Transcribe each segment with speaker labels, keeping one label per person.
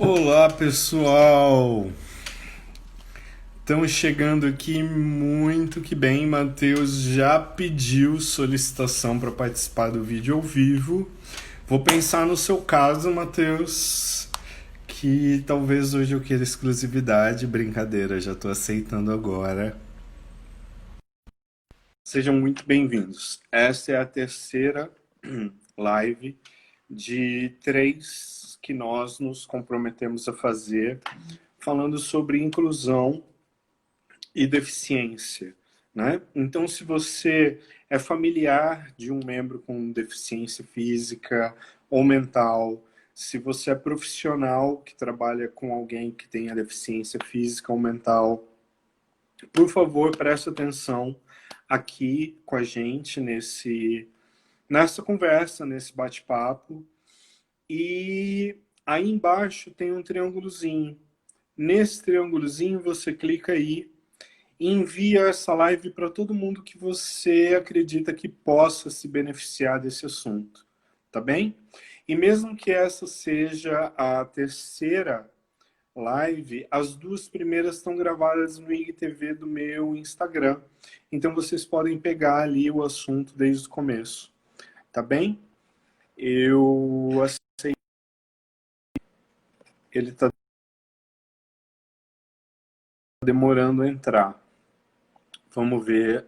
Speaker 1: Olá, pessoal! Estamos chegando aqui muito que bem. Matheus já pediu solicitação para participar do vídeo ao vivo. Vou pensar no seu caso, Matheus, que talvez hoje eu queira exclusividade. Brincadeira, já estou aceitando agora. Sejam muito bem-vindos. Esta é a terceira live de três que nós nos comprometemos a fazer, falando sobre inclusão e deficiência, né? Então, se você é familiar de um membro com deficiência física ou mental, se você é profissional que trabalha com alguém que tenha deficiência física ou mental, por favor, preste atenção aqui com a gente nessa conversa, nesse bate-papo. E aí embaixo tem um triângulozinho. Nesse triângulozinho você clica aí e envia essa live para todo mundo que você acredita que possa se beneficiar desse assunto, tá bem? E mesmo que essa seja a terceira live, as duas primeiras estão gravadas no IGTV do meu Instagram, então vocês podem pegar ali o assunto desde o começo, tá bem? Eu aceito. Ele está demorando a entrar. Vamos ver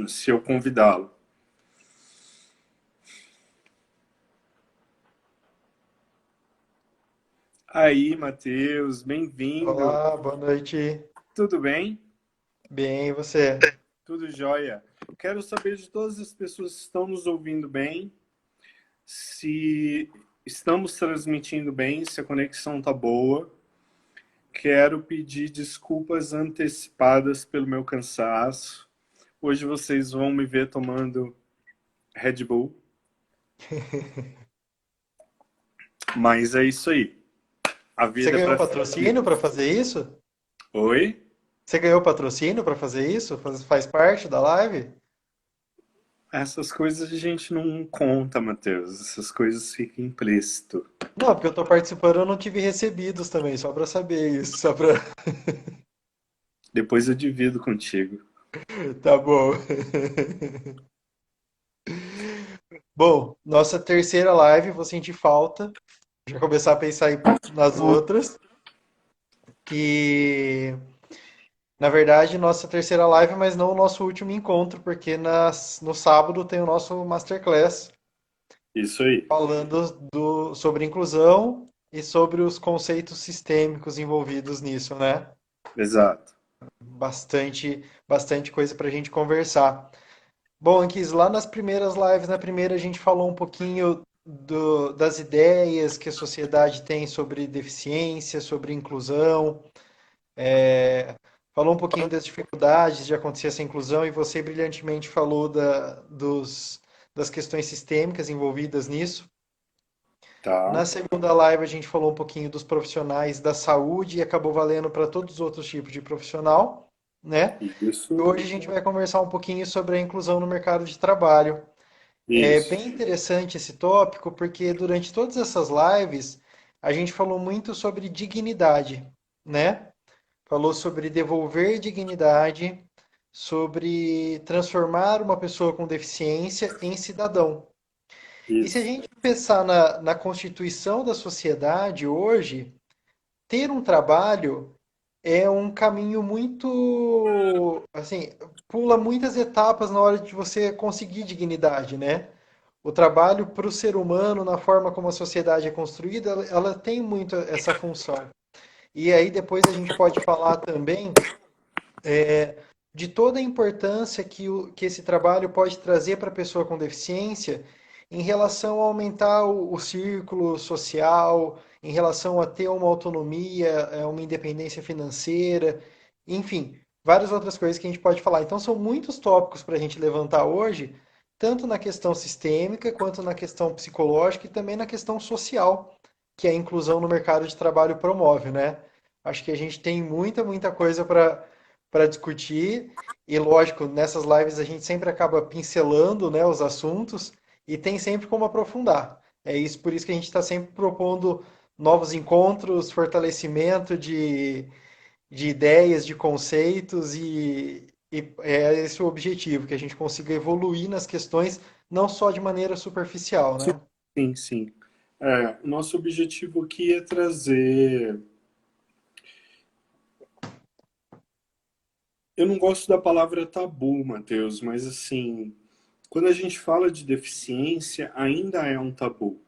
Speaker 1: se eu convidá-lo. Aí, Matheus, bem-vindo.
Speaker 2: Olá, boa noite.
Speaker 1: Tudo bem?
Speaker 2: Bem, e você?
Speaker 1: Tudo jóia. Quero saber de todas as pessoas que estão nos ouvindo bem, se estamos transmitindo bem, se a conexão tá boa. Quero pedir desculpas antecipadas pelo meu cansaço. Hoje vocês vão me ver tomando Red Bull, mas é isso aí. A
Speaker 2: Você
Speaker 1: vida é
Speaker 2: ganhou
Speaker 1: para seguir.
Speaker 2: patrocínio para fazer isso?
Speaker 1: Oi?
Speaker 2: Você ganhou patrocínio para fazer isso? Faz parte da live?
Speaker 1: Essas coisas a gente não conta, Matheus. Essas coisas ficam implícito.
Speaker 2: Não, porque eu tô participando, eu não tive recebidos também, só para saber isso, só para.
Speaker 1: Depois eu divido contigo.
Speaker 2: Tá bom. Bom, nossa terceira live, vou sentir falta. Já começar a pensar nas outras, que na verdade nossa terceira live, mas não o nosso último encontro, porque no sábado tem o nosso Masterclass
Speaker 1: Isso aí.
Speaker 2: falando sobre inclusão e sobre os conceitos sistêmicos envolvidos nisso, né?
Speaker 1: Exato.
Speaker 2: Bastante coisa para a gente conversar. Bom, Anquis, lá nas primeiras lives, na primeira a gente falou um pouquinho das ideias que a sociedade tem sobre deficiência, sobre inclusão, falou um pouquinho das dificuldades de acontecer essa inclusão e você brilhantemente falou das questões sistêmicas envolvidas nisso. Na
Speaker 1: Tá.
Speaker 2: segunda live a gente falou um pouquinho dos profissionais da saúde e acabou valendo para todos os outros tipos de profissional, né? E
Speaker 1: Isso.
Speaker 2: hoje a gente vai conversar um pouquinho sobre a inclusão no mercado de trabalho. É
Speaker 1: Isso.
Speaker 2: bem interessante esse tópico porque durante todas essas lives a gente falou muito sobre dignidade, né? Falou sobre devolver dignidade, sobre transformar uma pessoa com deficiência em cidadão. E se a
Speaker 1: Isso.
Speaker 2: gente pensar na constituição da sociedade hoje, ter um trabalho é um caminho muito, assim, pula muitas etapas na hora de você conseguir dignidade, né? O trabalho para o ser humano, na forma como a sociedade é construída, ela tem muito essa função. E aí depois a gente pode falar também de toda a importância que esse trabalho pode trazer para a pessoa com deficiência em relação a aumentar o círculo social, em relação a ter uma autonomia, uma independência financeira, enfim, várias outras coisas que a gente pode falar. Então, são muitos tópicos para a gente levantar hoje, tanto na questão sistêmica, quanto na questão psicológica e também na questão social, que a inclusão no mercado de trabalho promove, né? Acho que a gente tem muita coisa para discutir. E lógico, nessas lives a gente sempre acaba pincelando, né, os assuntos e tem sempre como aprofundar. É isso, por isso que a gente está sempre propondo novos encontros, fortalecimento de ideias, de conceitos e é esse o objetivo, que a gente consiga evoluir nas questões, não só de maneira superficial,
Speaker 1: Sim,
Speaker 2: né?
Speaker 1: sim. Sim. Nosso objetivo aqui é trazer. Eu não gosto da palavra tabu, Matheus, mas assim, quando a gente fala de deficiência, ainda é um tabu.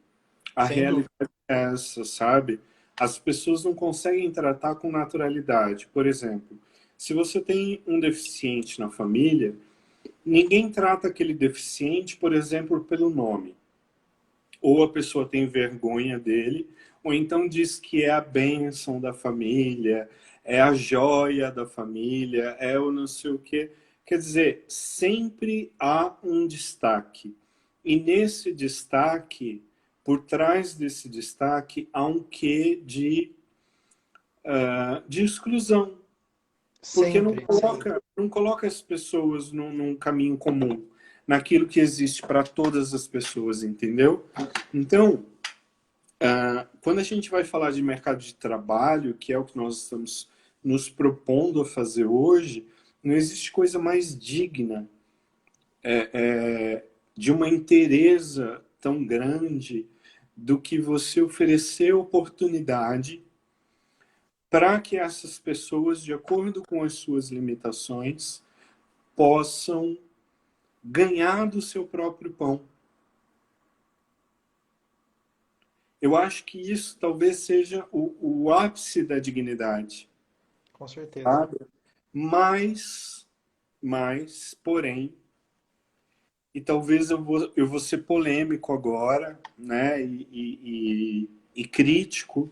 Speaker 1: A
Speaker 2: Sem
Speaker 1: realidade
Speaker 2: dúvida.
Speaker 1: é essa, sabe? As pessoas não conseguem tratar com naturalidade. Por exemplo, se você tem um deficiente na família, ninguém trata aquele deficiente, por exemplo, pelo nome. Ou a pessoa tem vergonha dele, ou então diz que é a bênção da família, é a joia da família, é o não sei o quê. Quer dizer, sempre há um destaque. E nesse destaque, por trás desse destaque, há um quê de exclusão. Porque
Speaker 2: Sempre, sempre.
Speaker 1: não coloca as pessoas num caminho comum, naquilo que existe para todas as pessoas, entendeu? Então, quando a gente vai falar de mercado de trabalho, que é o que nós estamos nos propondo a fazer hoje, não existe coisa mais digna de uma inteireza tão grande do que você oferecer oportunidade para que essas pessoas, de acordo com as suas limitações, possam ganhar do seu próprio pão. Eu acho que isso talvez seja o ápice da dignidade,
Speaker 2: Com certeza.
Speaker 1: sabe? Porém, e talvez eu vou ser polêmico agora, né? E crítico,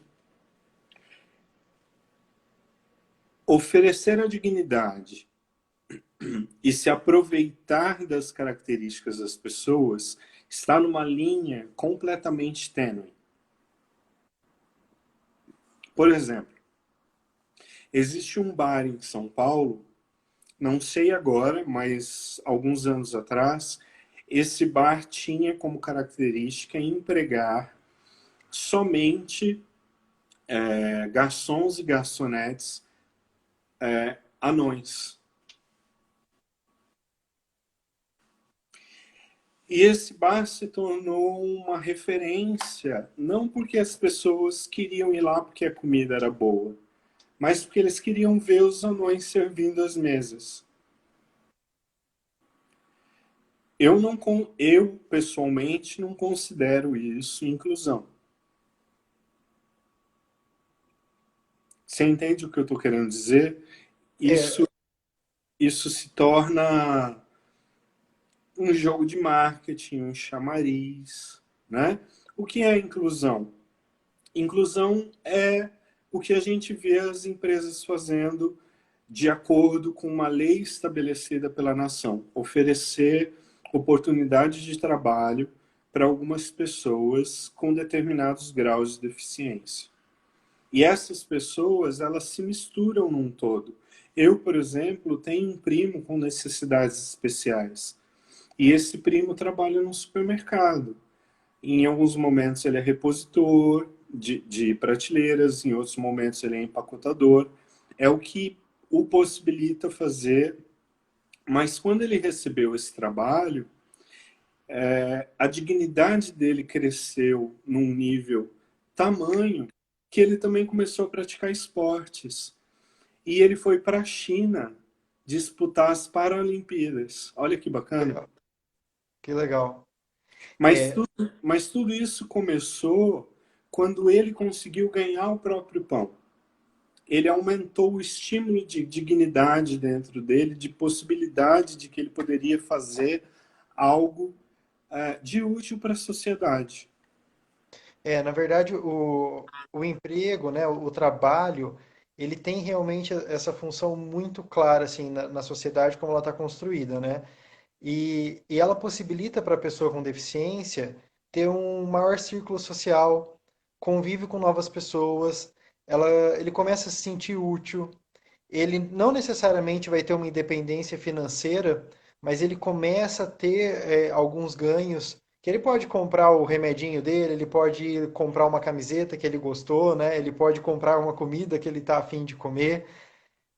Speaker 1: oferecer a dignidade e se aproveitar das características das pessoas está numa linha completamente tênue. Por exemplo, existe um bar em São Paulo, não sei agora, mas alguns anos atrás, esse bar tinha como característica empregar somente garçons e garçonetes anões. E esse bar se tornou uma referência, não porque as pessoas queriam ir lá porque a comida era boa, mas porque eles queriam ver os anões servindo as mesas. Eu pessoalmente não considero isso inclusão. Você entende o que eu estou querendo dizer? Isso,
Speaker 2: É,
Speaker 1: isso se torna um jogo de marketing, um chamariz, né? O que é inclusão? Inclusão é o que a gente vê as empresas fazendo de acordo com uma lei estabelecida pela nação, oferecer oportunidade de trabalho para algumas pessoas com determinados graus de deficiência. E essas pessoas, elas se misturam num todo. Eu, por exemplo, tenho um primo com necessidades especiais. E esse primo trabalha no supermercado. Em alguns momentos ele é repositor de prateleiras, em outros momentos ele é empacotador. É o que o possibilita fazer. Mas quando ele recebeu esse trabalho, a dignidade dele cresceu num nível tamanho que ele também começou a praticar esportes. E ele foi para a China disputar as Paralimpíadas. Olha que bacana.
Speaker 2: legal, que legal.
Speaker 1: Mas
Speaker 2: É,
Speaker 1: tudo, mas tudo isso começou quando ele conseguiu ganhar o próprio pão. Ele aumentou o estímulo de dignidade dentro dele, de possibilidade de que ele poderia fazer algo de útil para a sociedade.
Speaker 2: na verdade, o emprego, né, o trabalho, ele tem realmente essa função muito clara, assim, na sociedade como ela está construída, né? E ela possibilita para a pessoa com deficiência ter um maior círculo social, convive com novas pessoas, ele começa a se sentir útil, ele não necessariamente vai ter uma independência financeira, mas ele começa a ter alguns ganhos que ele pode comprar o remedinho dele, ele pode comprar uma camiseta que ele gostou, né? Ele pode comprar uma comida que ele está afim de comer.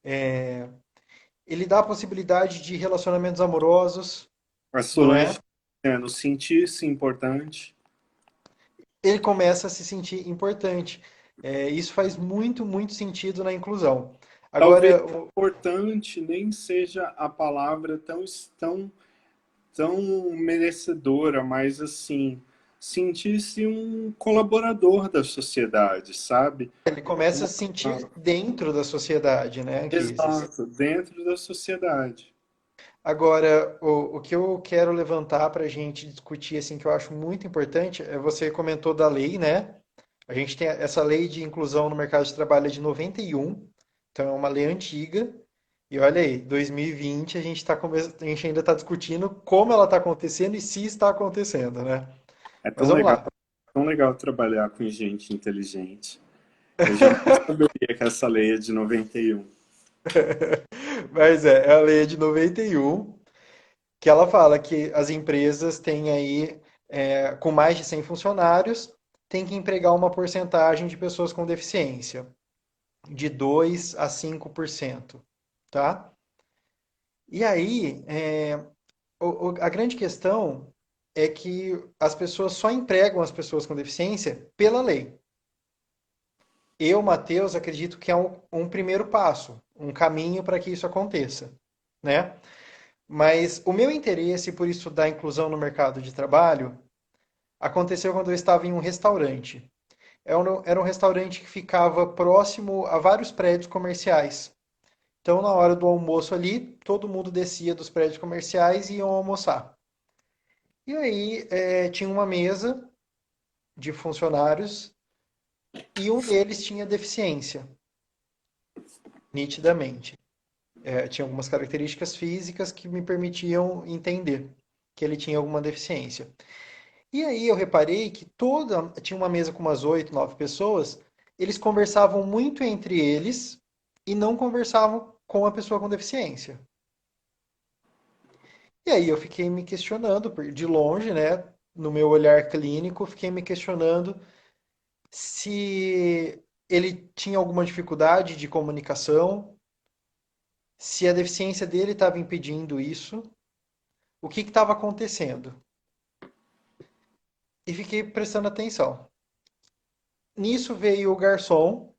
Speaker 2: Ele dá a possibilidade de relacionamentos amorosos,
Speaker 1: A
Speaker 2: não é?
Speaker 1: Solange dizendo, sentir-se importante.
Speaker 2: Ele começa a se sentir importante. Isso faz muito, muito sentido na inclusão.
Speaker 1: Talvez
Speaker 2: Agora,
Speaker 1: importante nem seja a palavra tão merecedora, mas assim, sentir-se um colaborador da sociedade, sabe?
Speaker 2: ele começa a se sentir dentro da sociedade, né, Anquises?
Speaker 1: Exato, dentro da sociedade.
Speaker 2: Agora, o que eu quero levantar para a gente discutir, assim, que eu acho muito importante, você comentou da lei, né? A gente tem essa lei de inclusão no mercado de trabalho é de 91, então é uma lei antiga. E olha aí, 2020 a gente ainda está discutindo como ela está acontecendo e se está acontecendo, né?
Speaker 1: É
Speaker 2: Mas vamos lá.
Speaker 1: tão legal trabalhar com gente inteligente. Eu jamais saberia que essa lei é de 91.
Speaker 2: Mas é a lei é de 91, que ela fala que as empresas têm aí, com mais de 100 funcionários, tem que empregar uma porcentagem de pessoas com deficiência, de 2 a 5%, tá? E aí, a grande questão é que as pessoas só empregam as pessoas com deficiência pela lei. Eu, Matheus, acredito que é um primeiro passo, um caminho para que isso aconteça, né? Mas o meu interesse por estudar inclusão no mercado de trabalho aconteceu quando eu estava em um restaurante. Era um restaurante que ficava próximo a vários prédios comerciais. Então, na hora do almoço ali, todo mundo descia dos prédios comerciais e iam almoçar. E aí, tinha uma mesa de funcionários e um deles tinha deficiência, nitidamente. Tinha algumas características físicas que me permitiam entender que ele tinha alguma deficiência. E aí eu reparei que tinha uma mesa com umas 8, 9 pessoas, eles conversavam muito entre eles e não conversavam com a pessoa com deficiência. E aí eu fiquei me questionando, de longe, né, no meu olhar clínico, fiquei me questionando se ele tinha alguma dificuldade de comunicação, se a deficiência dele estava impedindo isso, o que estava acontecendo. E fiquei prestando atenção. Nisso veio o garçom,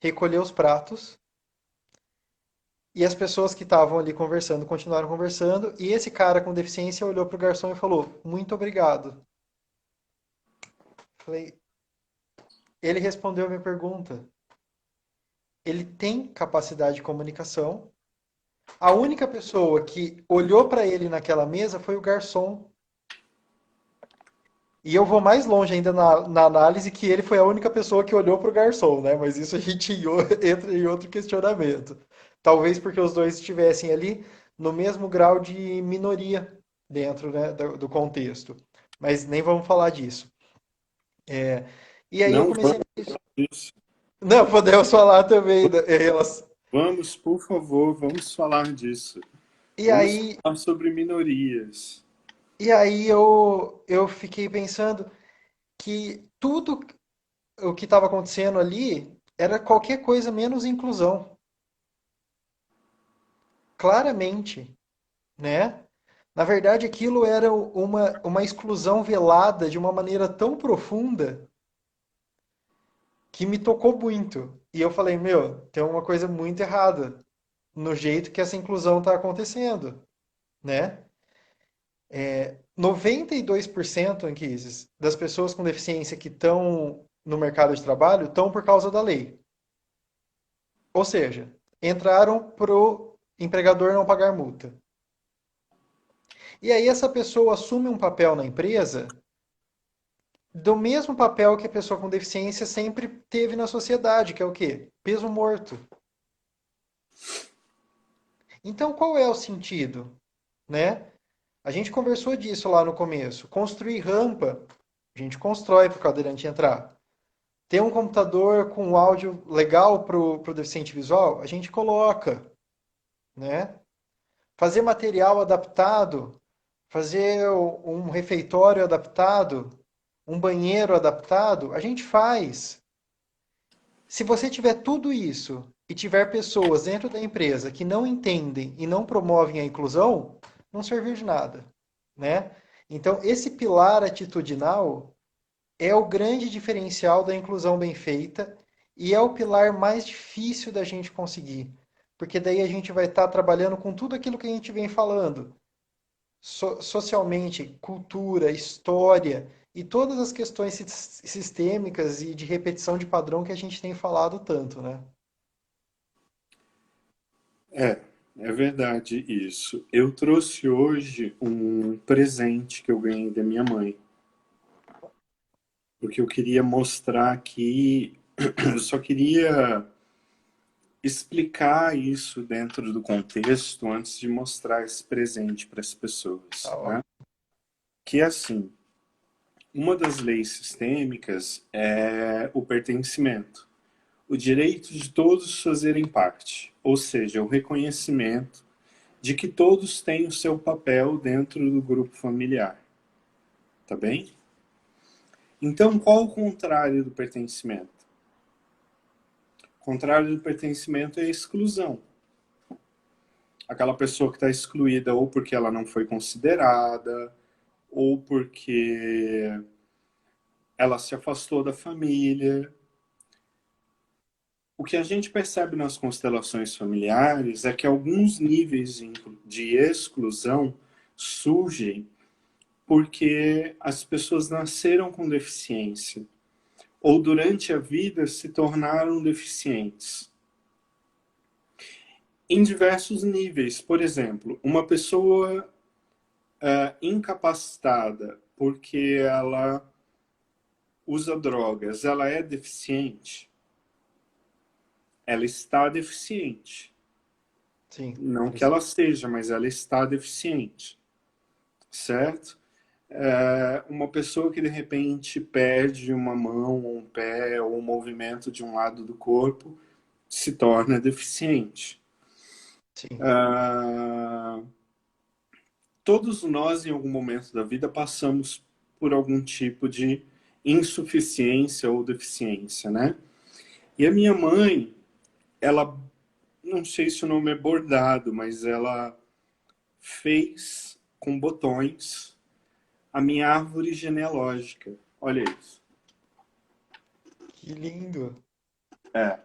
Speaker 2: recolheu os pratos, e as pessoas que estavam ali conversando continuaram conversando, e esse cara com deficiência olhou para o garçom e falou: Muito obrigado. Falei, ele respondeu a minha pergunta. Ele tem capacidade de comunicação. A única pessoa que olhou para ele naquela mesa foi o garçom. E eu vou mais longe ainda na análise que ele foi a única pessoa que olhou para o garçom, né? Mas isso a gente entra em outro questionamento. Talvez porque os dois estivessem ali no mesmo grau de minoria dentro, né, do contexto. Mas nem vamos falar disso. E aí eu
Speaker 1: Não
Speaker 2: comecei.
Speaker 1: vamos disso.
Speaker 2: Não, podemos falar também em relação.
Speaker 1: Vamos, por favor, vamos falar disso.
Speaker 2: E
Speaker 1: Vamos
Speaker 2: aí,
Speaker 1: falar sobre minorias.
Speaker 2: e aí eu fiquei pensando que tudo o que estava acontecendo ali era qualquer coisa menos inclusão. Claramente, né? Na verdade, aquilo era uma exclusão velada de uma maneira tão profunda que me tocou muito. E eu falei, meu, tem uma coisa muito errada no jeito que essa inclusão está acontecendo, né? 92%, Anquises, das pessoas com deficiência que estão no mercado de trabalho estão por causa da lei. Ou seja, entraram pro empregador não pagar multa. E aí essa pessoa assume um papel na empresa do mesmo papel que a pessoa com deficiência sempre teve na sociedade, que é o quê? Peso morto. Então qual é o sentido, né? A gente conversou disso lá no começo. Construir rampa, a gente constrói para o cadeirante entrar. Ter um computador com áudio legal para o deficiente visual, a gente coloca, né? Fazer material adaptado, fazer um refeitório adaptado, um banheiro adaptado, a gente faz. Se você tiver tudo isso e tiver pessoas dentro da empresa que não entendem e não promovem a inclusão, não serviu de nada, né? Então, esse pilar atitudinal é o grande diferencial da inclusão bem feita e é o pilar mais difícil da gente conseguir, porque daí a gente vai estar trabalhando com tudo aquilo que a gente vem falando, socialmente, cultura, história e todas as questões sistêmicas e de repetição de padrão que a gente tem falado tanto, né?
Speaker 1: É, é verdade isso. Eu trouxe hoje um presente que eu ganhei da minha mãe, porque eu queria mostrar que eu só queria explicar isso dentro do contexto antes de mostrar esse presente para as
Speaker 2: Tá
Speaker 1: pessoas, né?
Speaker 2: ótimo.
Speaker 1: Que é assim, uma das leis sistêmicas é o pertencimento, o direito de todos fazerem parte, ou seja, o reconhecimento de que todos têm o seu papel dentro do grupo familiar, tá bem? Então, qual o contrário do pertencimento? O contrário do pertencimento é a exclusão. Aquela pessoa que está excluída ou porque ela não foi considerada, ou porque ela se afastou da família. O que a gente percebe nas constelações familiares é que alguns níveis de exclusão surgem porque as pessoas nasceram com deficiência ou durante a vida se tornaram deficientes. Em diversos níveis. Por exemplo, uma pessoa incapacitada porque ela usa drogas, ela é deficiente? Ela está deficiente.
Speaker 2: Sim,
Speaker 1: Não que
Speaker 2: eles-
Speaker 1: ela seja, mas ela está deficiente, certo? Uma pessoa que de repente perde uma mão, ou um pé, ou um movimento de um lado do corpo, se torna deficiente.
Speaker 2: sim.
Speaker 1: Ah, todos nós, em algum momento da vida, passamos por algum tipo de insuficiência ou deficiência, né? E a minha mãe, ela, não sei se o nome é bordado, mas ela fez com botões a minha árvore genealógica. Olha isso.
Speaker 2: Que lindo.
Speaker 1: É.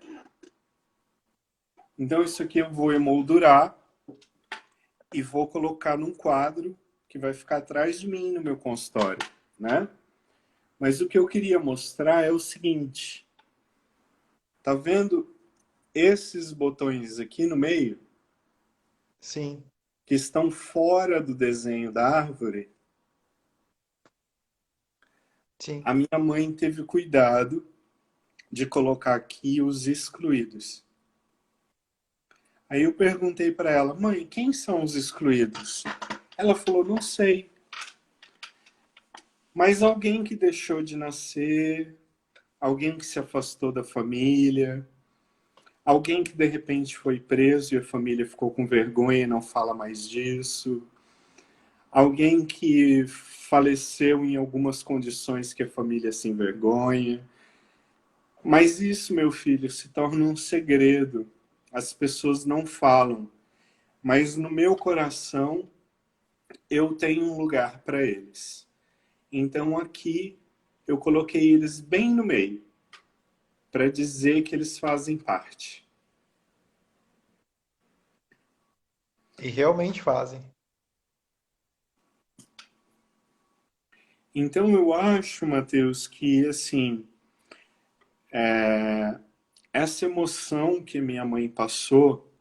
Speaker 1: Então isso aqui eu vou emoldurar e vou colocar num quadro que vai ficar atrás de mim no meu consultório, né? Mas o que eu queria mostrar é o seguinte, tá vendo esses botões aqui no meio
Speaker 2: Sim,
Speaker 1: que estão fora do desenho da árvore?
Speaker 2: sim.
Speaker 1: A minha mãe teve cuidado de colocar aqui os excluídos. Aí eu perguntei para ela, mãe, quem são os excluídos? Ela falou, não sei, mas alguém que deixou de nascer, alguém que se afastou da família, alguém que de repente foi preso e a família ficou com vergonha e não fala mais disso, alguém que faleceu em algumas condições que a família se envergonha. Mas isso, meu filho, se torna um segredo. As pessoas não falam, mas no meu coração eu tenho um lugar para eles. Então aqui eu coloquei eles bem no meio, para dizer que eles fazem parte.
Speaker 2: E realmente fazem.
Speaker 1: Então eu acho, Mateus, que assim, essa emoção que minha mãe passou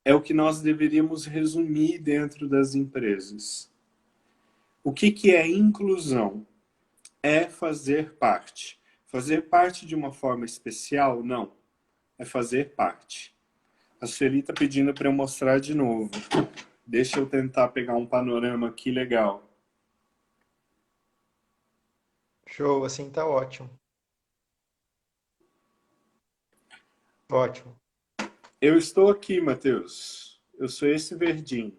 Speaker 1: é o que nós deveríamos resumir dentro das empresas. O que, que é inclusão? É fazer parte. Fazer parte de uma forma especial? Não. É fazer parte. A Sueli está pedindo para eu mostrar de novo. Deixa eu tentar pegar um panorama aqui legal.
Speaker 2: Show, assim tá ótimo. Ótimo.
Speaker 1: Eu estou aqui, Matheus. Eu sou esse verdinho.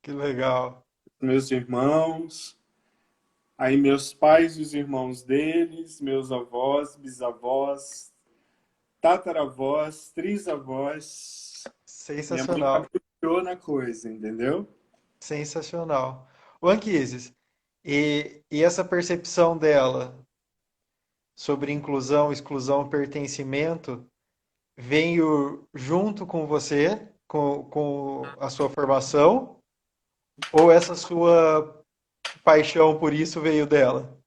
Speaker 2: Que legal.
Speaker 1: Meus irmãos, aí meus pais e os irmãos deles, meus avós, bisavós, tataravós, trisavós. Minha mãe
Speaker 2: Sensacional.
Speaker 1: caprichou na coisa, entendeu?
Speaker 2: Sensacional. O Anquises, e essa percepção dela sobre inclusão, exclusão, pertencimento, veio junto com você, com a sua formação, ou essa sua paixão por isso veio dela?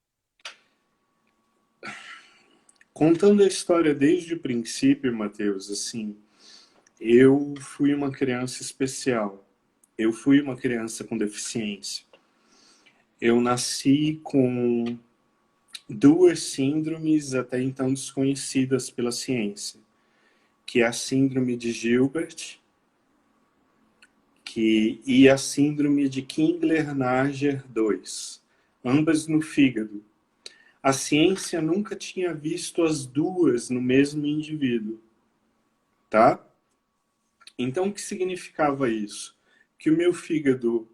Speaker 1: Contando a história desde o princípio, Matheus, assim, eu fui uma criança especial. Eu fui uma criança com deficiência. Eu nasci com duas síndromes até então desconhecidas pela ciência, que é a síndrome de Gilbert e a síndrome de Kingler-Nager 2, ambas no fígado. A ciência nunca tinha visto as duas no mesmo indivíduo, tá? Então, o que significava isso? Que o meu fígado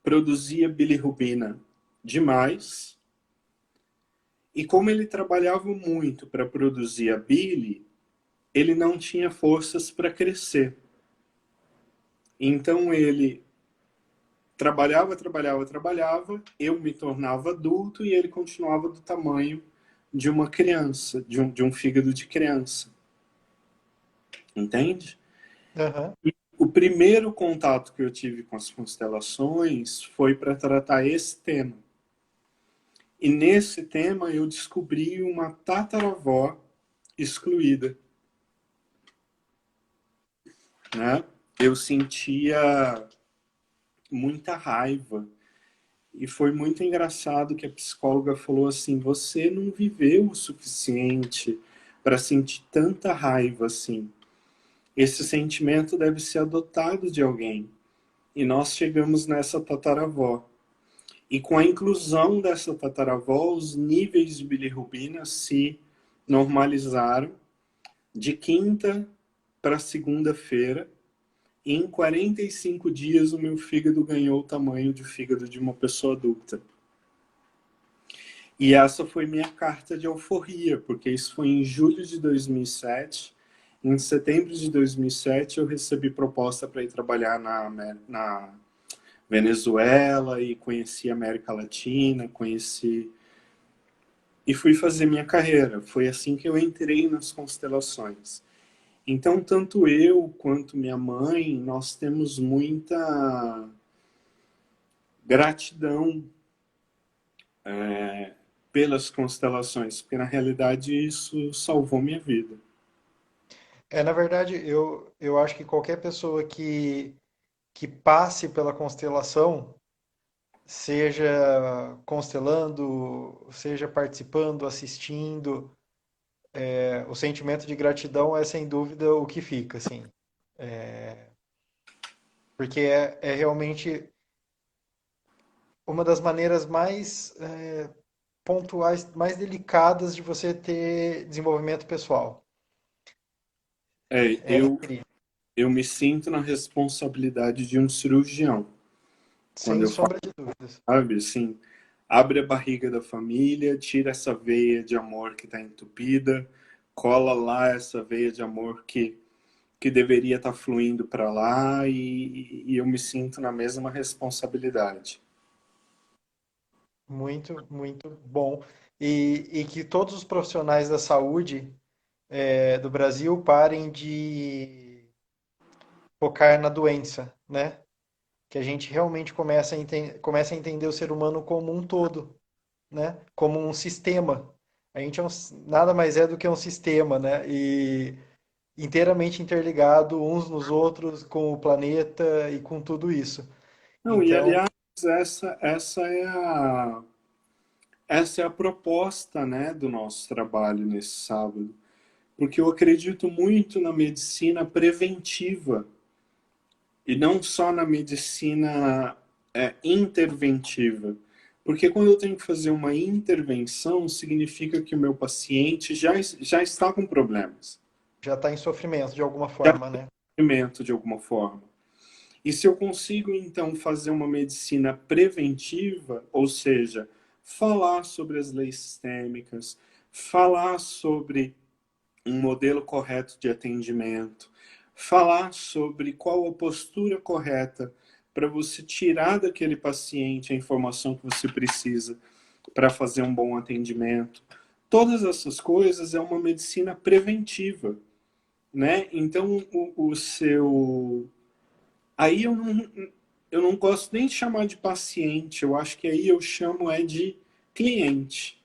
Speaker 1: produzia bilirrubina demais, e como ele trabalhava muito para produzir a bile, ele não tinha forças para crescer. Então ele trabalhava, eu me tornava adulto e ele continuava do tamanho de uma criança, de um fígado de criança. Entende?
Speaker 2: Aham.
Speaker 1: O primeiro contato que eu tive com as constelações foi para tratar esse tema. E nesse tema eu descobri uma tataravó excluída, né? Eu sentia muita raiva. E foi muito engraçado que a psicóloga falou assim: você não viveu o suficiente para sentir tanta raiva assim. Esse sentimento deve ser adotado de alguém. E nós chegamos nessa tataravó. E com a inclusão dessa tataravó, os níveis de bilirrubina se normalizaram de quinta para segunda-feira. E em 45 dias, o meu fígado ganhou o tamanho de fígado de uma pessoa adulta. E essa foi minha carta de alforria, porque isso foi em julho de 2007. Em setembro de 2007, eu recebi proposta para ir trabalhar na Venezuela e conheci a América Latina, conheci e fui fazer minha carreira. Foi assim que eu entrei nas constelações. Então, tanto eu quanto minha mãe, nós temos muita gratidão pelas constelações, porque na realidade isso salvou minha vida.
Speaker 2: Na verdade, eu acho que qualquer pessoa que passe pela constelação, seja constelando, seja participando, assistindo, o sentimento de gratidão é sem dúvida o que fica, assim. Porque é realmente uma das maneiras mais pontuais, mais delicadas de você ter desenvolvimento pessoal.
Speaker 1: É,
Speaker 2: É
Speaker 1: eu,
Speaker 2: incrível,
Speaker 1: eu me sinto na responsabilidade de um cirurgião. Quando
Speaker 2: sem
Speaker 1: eu falo,
Speaker 2: sombra de dúvidas.
Speaker 1: sabe, assim, abre a barriga da família, tira essa veia de amor que está entupida, cola lá essa veia de amor que deveria estar fluindo para lá e eu me sinto na mesma responsabilidade.
Speaker 2: Muito, muito bom. E que todos os profissionais da saúde do Brasil parem de focar na doença, né? Que a gente realmente comece a entender o ser humano como um todo, né? Como um sistema. A gente nada mais é do que um sistema, né? E inteiramente interligado uns nos outros, com o planeta e com tudo isso.
Speaker 1: Não, e
Speaker 2: Então,
Speaker 1: aliás, essa é a proposta, né, do nosso trabalho nesse sábado, porque eu acredito muito na medicina preventiva e não só na medicina interventiva. Porque quando eu tenho que fazer uma intervenção, significa que o meu paciente já está com problemas.
Speaker 2: Já está em sofrimento de alguma
Speaker 1: já
Speaker 2: forma, né?
Speaker 1: sofrimento de alguma forma. E se eu consigo, então, fazer uma medicina preventiva, ou seja, falar sobre as leis sistêmicas, falar sobre um modelo correto de atendimento, falar sobre qual a postura correta para você tirar daquele paciente a informação que você precisa para fazer um bom atendimento. Todas essas coisas é uma medicina preventiva, né? Então, o seu... Aí eu não gosto nem de chamar de paciente, eu acho que aí eu chamo é de cliente.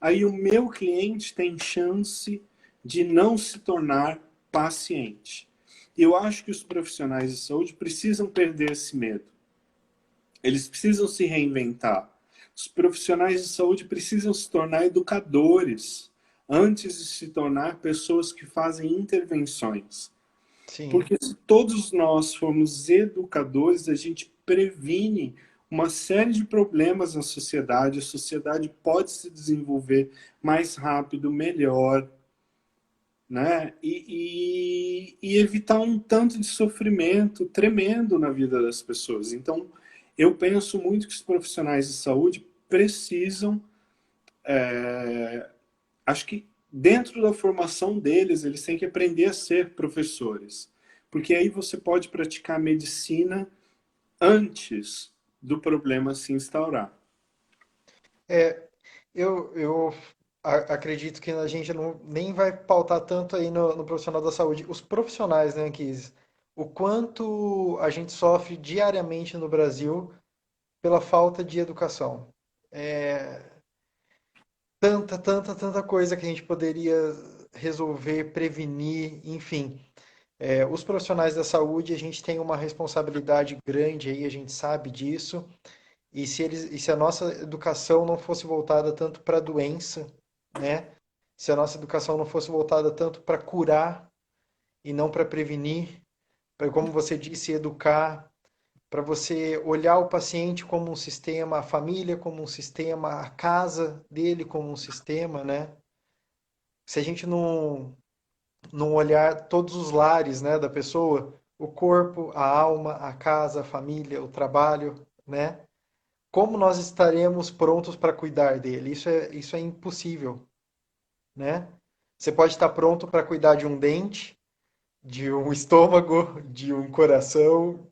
Speaker 1: Aí o meu cliente tem chance de não se tornar paciente. E eu acho que os profissionais de saúde precisam perder esse medo. Eles precisam se reinventar. Os profissionais de saúde precisam se tornar educadores antes de se tornar pessoas que fazem intervenções.
Speaker 2: Sim.
Speaker 1: Porque se todos nós formos educadores, a gente previne uma série de problemas na sociedade. A sociedade pode se desenvolver mais rápido, melhor, né? E evitar um tanto de sofrimento tremendo na vida das pessoas. Então, eu penso muito que os profissionais de saúde precisam, acho que dentro da formação deles, eles têm que aprender a ser professores. Porque aí você pode praticar medicina antes do problema se instaurar.
Speaker 2: É, eu acredito que a gente não, nem vai pautar tanto aí no profissional da saúde. Os profissionais, né, Kiz? O quanto a gente sofre diariamente no Brasil pela falta de educação. É, tanta coisa que a gente poderia resolver, prevenir, enfim. É, os profissionais da saúde, a gente tem uma responsabilidade grande aí, a gente sabe disso. E se a nossa educação não fosse voltada tanto para a doença, né? Se a nossa educação não fosse voltada tanto para curar e não para prevenir, para, como você disse, educar, para você olhar o paciente como um sistema, a família como um sistema, a casa dele como um sistema, né? Se a gente não olhar todos os lares, né, da pessoa, o corpo, a alma, a casa, a família, o trabalho, né? Como nós estaremos prontos para cuidar dele? Isso é impossível, né? Você pode estar pronto para cuidar de um dente, de um estômago, de um coração,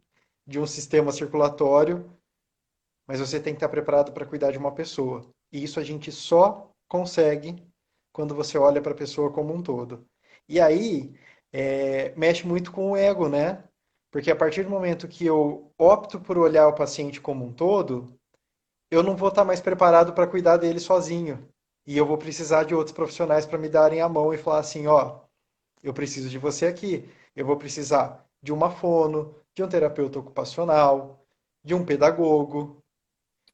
Speaker 2: de um sistema circulatório, mas você tem que estar preparado para cuidar de uma pessoa. E isso a gente só consegue quando você olha para a pessoa como um todo. E aí, mexe muito com o ego, né? Porque a partir do momento que eu opto por olhar o paciente como um todo, eu não vou estar mais preparado para cuidar dele sozinho. E eu vou precisar de outros profissionais para me darem a mão e falar assim, ó, eu preciso de você aqui. Eu vou precisar de uma fono, de um terapeuta ocupacional, de um pedagogo,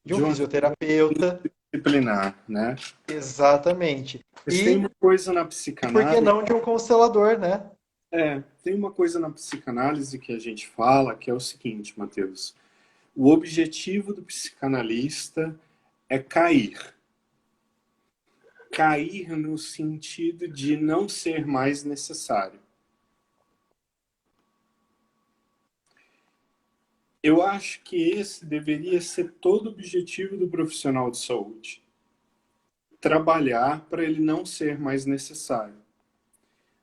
Speaker 2: de um
Speaker 1: De uma
Speaker 2: fisioterapeuta.
Speaker 1: disciplinar, né?
Speaker 2: Exatamente.
Speaker 1: Mas tem uma coisa na
Speaker 2: E por que
Speaker 1: psicanálise,
Speaker 2: não de um constelador, né?
Speaker 1: tem uma coisa na psicanálise que a gente fala, que é o seguinte, Matheus. O objetivo do psicanalista é cair. Cair no sentido de não ser mais necessário. Eu acho que esse deveria ser todo o objetivo do profissional de saúde. Trabalhar para ele não ser mais necessário.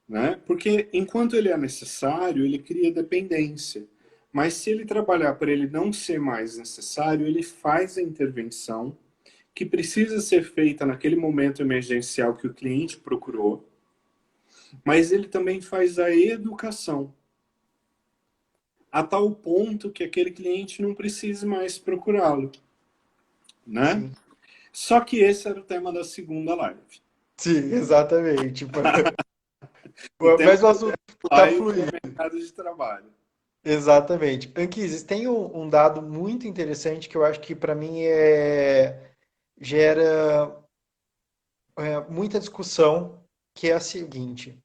Speaker 1: Né? Porque enquanto ele é necessário, ele cria dependência. Mas se ele trabalhar para ele não ser mais necessário, ele faz a intervenção que precisa ser feita naquele momento emergencial que o cliente procurou, mas ele também faz a educação a tal ponto que aquele cliente não precise mais procurá-lo, né?
Speaker 2: Sim.
Speaker 1: Só que esse era o tema da segunda live.
Speaker 2: Sim, exatamente.
Speaker 1: O tema
Speaker 2: Mas o assunto
Speaker 1: da
Speaker 2: está
Speaker 1: live é o
Speaker 2: fluindo.
Speaker 1: mercado de trabalho.
Speaker 2: Exatamente. Anquises, tem um dado muito interessante que eu acho que para mim gera muita discussão, que é a seguinte: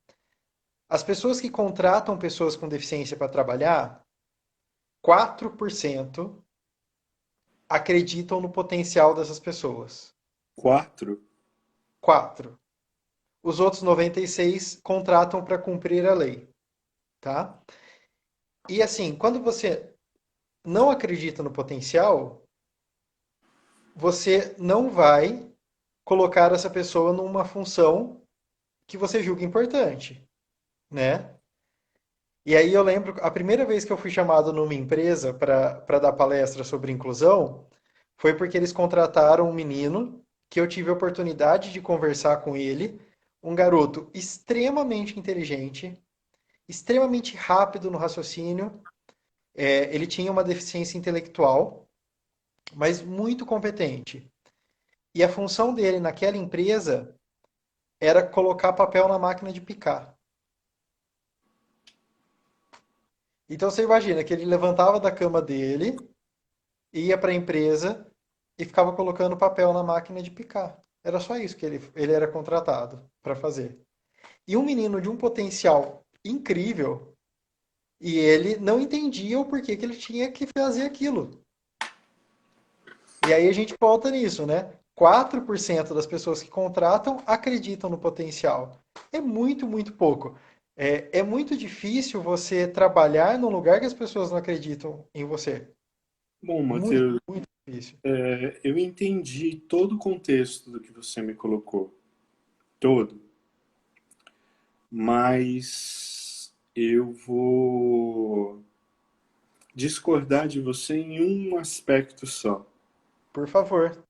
Speaker 2: as pessoas que contratam pessoas com deficiência para trabalhar, 4% acreditam no potencial dessas pessoas.
Speaker 1: Quatro.
Speaker 2: 4. os outros 96 contratam para cumprir a lei, tá? E assim, quando você não acredita no potencial, você não vai colocar essa pessoa numa função que você julga importante, né? E aí eu lembro, a primeira vez que eu fui chamado numa empresa para dar palestra sobre inclusão, foi porque eles contrataram um menino que eu tive a oportunidade de conversar com ele, um garoto extremamente inteligente, extremamente rápido no raciocínio. Ele tinha uma deficiência intelectual, mas muito competente. E a função dele naquela empresa era colocar papel na máquina de picar. Então você imagina que ele levantava da cama dele, ia para a empresa e ficava colocando papel na máquina de picar. Era só isso que ele era contratado para fazer. E um menino de um potencial incrível, e ele não entendia o porquê que ele tinha que fazer aquilo. E aí a gente volta nisso, né? 4% das pessoas que contratam acreditam no potencial. É muito, muito pouco. É muito difícil você trabalhar num lugar que as pessoas não acreditam em você.
Speaker 1: Bom,
Speaker 2: Muito,
Speaker 1: Matheus,
Speaker 2: muito difícil.
Speaker 1: eu entendi todo o contexto do que você me colocou, todo, mas eu vou discordar de você em um aspecto só.
Speaker 2: Por favor.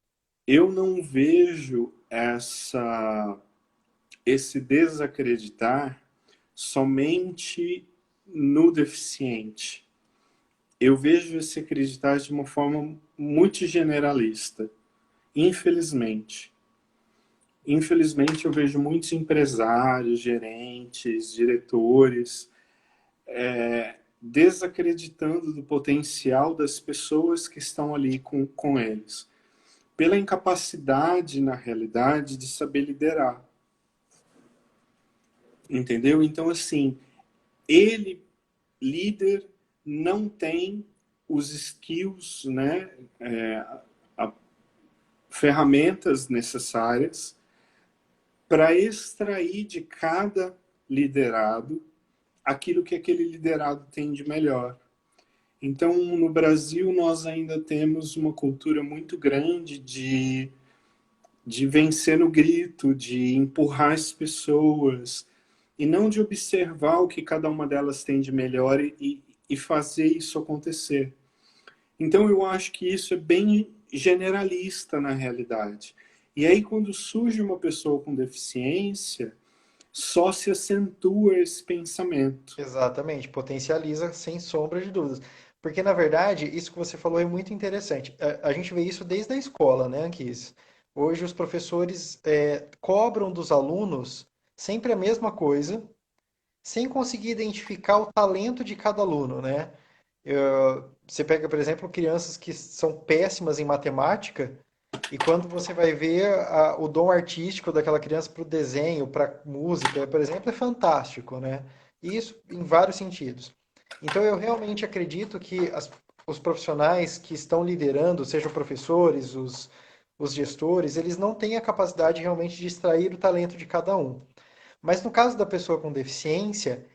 Speaker 1: Eu não vejo esse desacreditar somente no deficiente. Eu vejo esse acreditar de uma forma muito generalista, infelizmente. Infelizmente, eu vejo muitos empresários, gerentes, diretores desacreditando do potencial das pessoas que estão ali com eles, pela incapacidade, na realidade, de saber liderar. Entendeu? Então, assim, ele, líder, não tem os skills, né, a, ferramentas necessárias para extrair de cada liderado aquilo que aquele liderado tem de melhor. Então, no Brasil, nós ainda temos uma cultura muito grande de vencer no grito, de empurrar as pessoas, e não de observar o que cada uma delas tem de melhor e fazer isso acontecer. Então, eu acho que isso é bem generalista na realidade. E aí, quando surge uma pessoa com deficiência, só se acentua esse pensamento.
Speaker 2: Exatamente, potencializa sem sombra de dúvidas. Porque, na verdade, isso que você falou é muito interessante. A gente vê isso desde a escola, né, Anquis? Hoje os professores cobram dos alunos sempre a mesma coisa, sem conseguir identificar o talento de cada aluno, né? Você pega, por exemplo, crianças que são péssimas em matemática, e quando você vai ver o dom artístico daquela criança para o desenho, para música, por exemplo, é fantástico, né? E isso em vários sentidos. Então, eu realmente acredito que os profissionais que estão liderando, sejam professores, os gestores, eles não têm a capacidade realmente de extrair o talento de cada um. Mas no caso da pessoa com deficiência,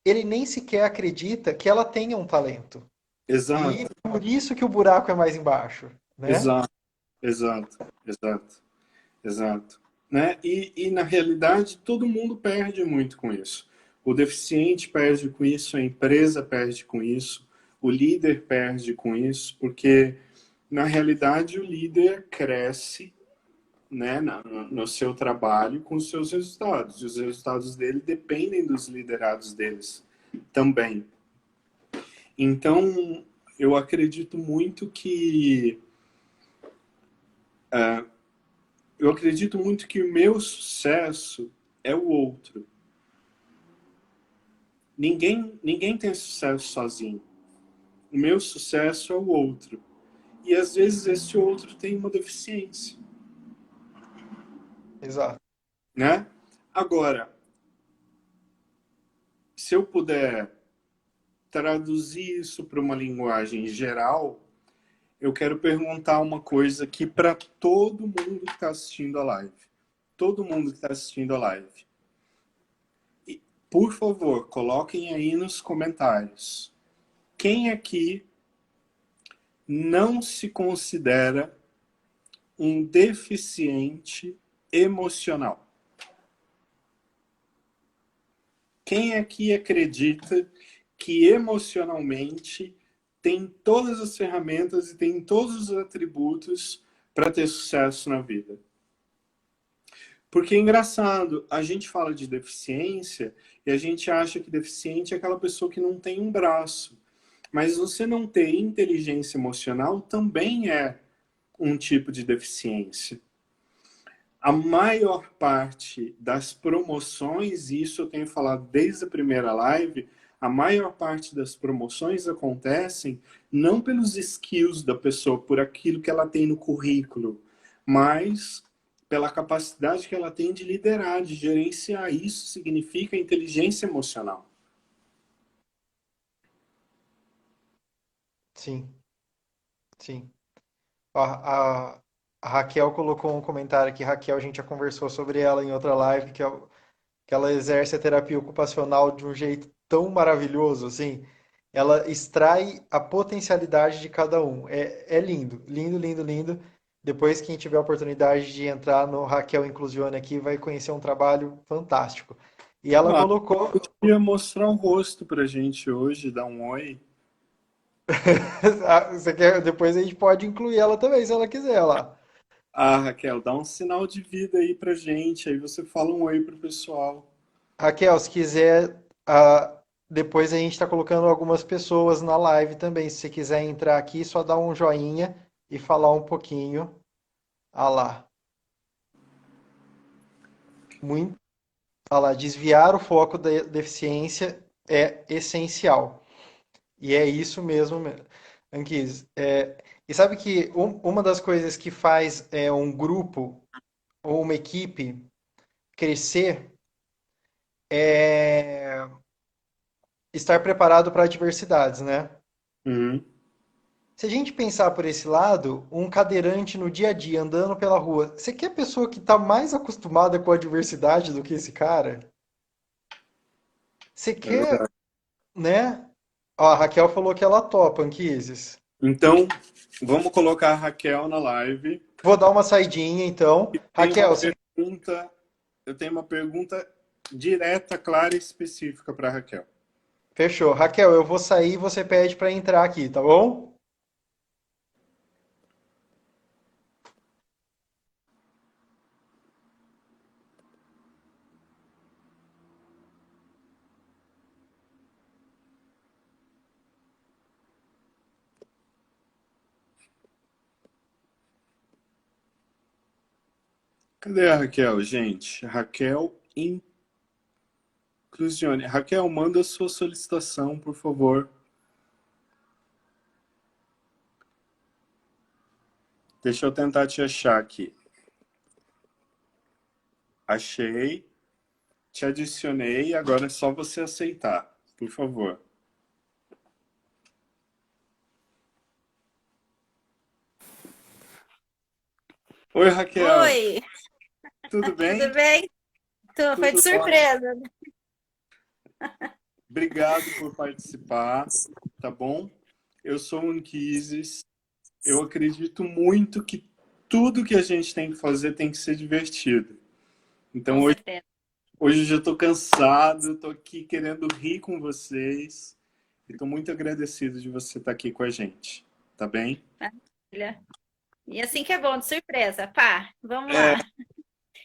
Speaker 2: ele nem sequer acredita que ela tenha um talento. E
Speaker 1: Exato,
Speaker 2: por isso que o buraco é mais embaixo, né?
Speaker 1: exato, exato, exato. Exato. Né? Na realidade, todo mundo perde muito com isso. O deficiente perde com isso, a empresa perde com isso, o líder perde com isso, porque, na realidade, o líder cresce, né, no seu trabalho com os seus resultados. E os resultados dele dependem dos liderados deles também. Então, eu acredito muito que eu acredito muito que o meu sucesso é o outro. Ninguém tem sucesso sozinho. O meu sucesso é o outro. E às vezes esse outro tem uma deficiência,
Speaker 2: Exato.
Speaker 1: né? Agora, se eu puder traduzir isso para uma linguagem geral, eu quero perguntar uma coisa aqui para todo mundo que está assistindo a live. Todo mundo que está assistindo a live. Por favor, coloquem aí nos comentários. Quem aqui não se considera um deficiente emocional? Quem aqui acredita que emocionalmente tem todas as ferramentas e tem todos os atributos para ter sucesso na vida? Porque é engraçado, a gente fala de deficiência e a gente acha que deficiente é aquela pessoa que não tem um braço. Mas você não ter inteligência emocional também é um tipo de deficiência. A maior parte das promoções, e isso eu tenho falado desde a primeira live, a maior parte das promoções acontecem não pelos skills da pessoa, por aquilo que ela tem no currículo, mas pela capacidade que ela tem de liderar, de gerenciar. Isso significa inteligência emocional.
Speaker 2: Sim, sim. Ó, a Raquel colocou um comentário aqui. Raquel, a gente já conversou sobre ela em outra live, que ela exerce a terapia ocupacional de um jeito tão maravilhoso, assim. Ela extrai a potencialidade de cada um. É lindo, lindo, lindo, lindo. Depois, quem tiver a oportunidade de entrar no Raquel Inclusione aqui, vai conhecer um trabalho fantástico. E ela
Speaker 1: Ah,
Speaker 2: colocou.
Speaker 1: podia mostrar o rosto pra gente hoje, dar um oi.
Speaker 2: Você quer... Depois a gente pode incluir ela também, se ela quiser lá.
Speaker 1: Ah, Raquel, dá um sinal de vida aí pra gente, aí você fala um oi pro pessoal.
Speaker 2: Raquel, se quiser, depois a gente está colocando algumas pessoas na live também. Se você quiser entrar aqui, só dá um joinha e falar um pouquinho. Ah lá. Muito, ah lá, desviar o foco da deficiência é essencial. E é isso mesmo, Anquis. E sabe que uma das coisas que faz um grupo ou uma equipe crescer é estar preparado para adversidades, né?
Speaker 1: Uhum.
Speaker 2: Se a gente pensar por esse lado, um cadeirante no dia a dia andando pela rua, você quer pessoa que está mais acostumada com a adversidade do que esse cara? Você
Speaker 1: É
Speaker 2: quer,
Speaker 1: verdade.
Speaker 2: né? Ó, a Raquel falou que ela topa, Anquises.
Speaker 1: Então, vamos colocar a Raquel na live.
Speaker 2: Vou dar uma saidinha, então.
Speaker 1: Tem
Speaker 2: Raquel,
Speaker 1: uma pergunta, eu tenho uma pergunta direta, clara e específica para Raquel.
Speaker 2: fechou. Raquel, eu vou sair e você pede para entrar aqui, tá bom?
Speaker 1: Cadê a Raquel, gente? Raquel Inclusione. Raquel, manda sua solicitação, por favor. Deixa eu tentar te achar aqui. Achei, te adicionei, agora é só você aceitar, por favor. Oi, Raquel,
Speaker 3: Oi,
Speaker 1: tudo bem?
Speaker 3: tudo bem? Foi de
Speaker 1: Tudo ótimo.
Speaker 3: surpresa.
Speaker 1: Obrigado por participar, tá bom? Eu sou o Anquises. Eu acredito muito que tudo que a gente tem que fazer tem que ser divertido. Então
Speaker 3: Com certeza.
Speaker 1: hoje eu já estou cansado, estou aqui querendo rir com vocês. E estou muito agradecido de você estar aqui com a gente, tá bem?
Speaker 3: Maravilha. E assim que é bom, de surpresa. Pá, vamos
Speaker 1: É,
Speaker 3: lá.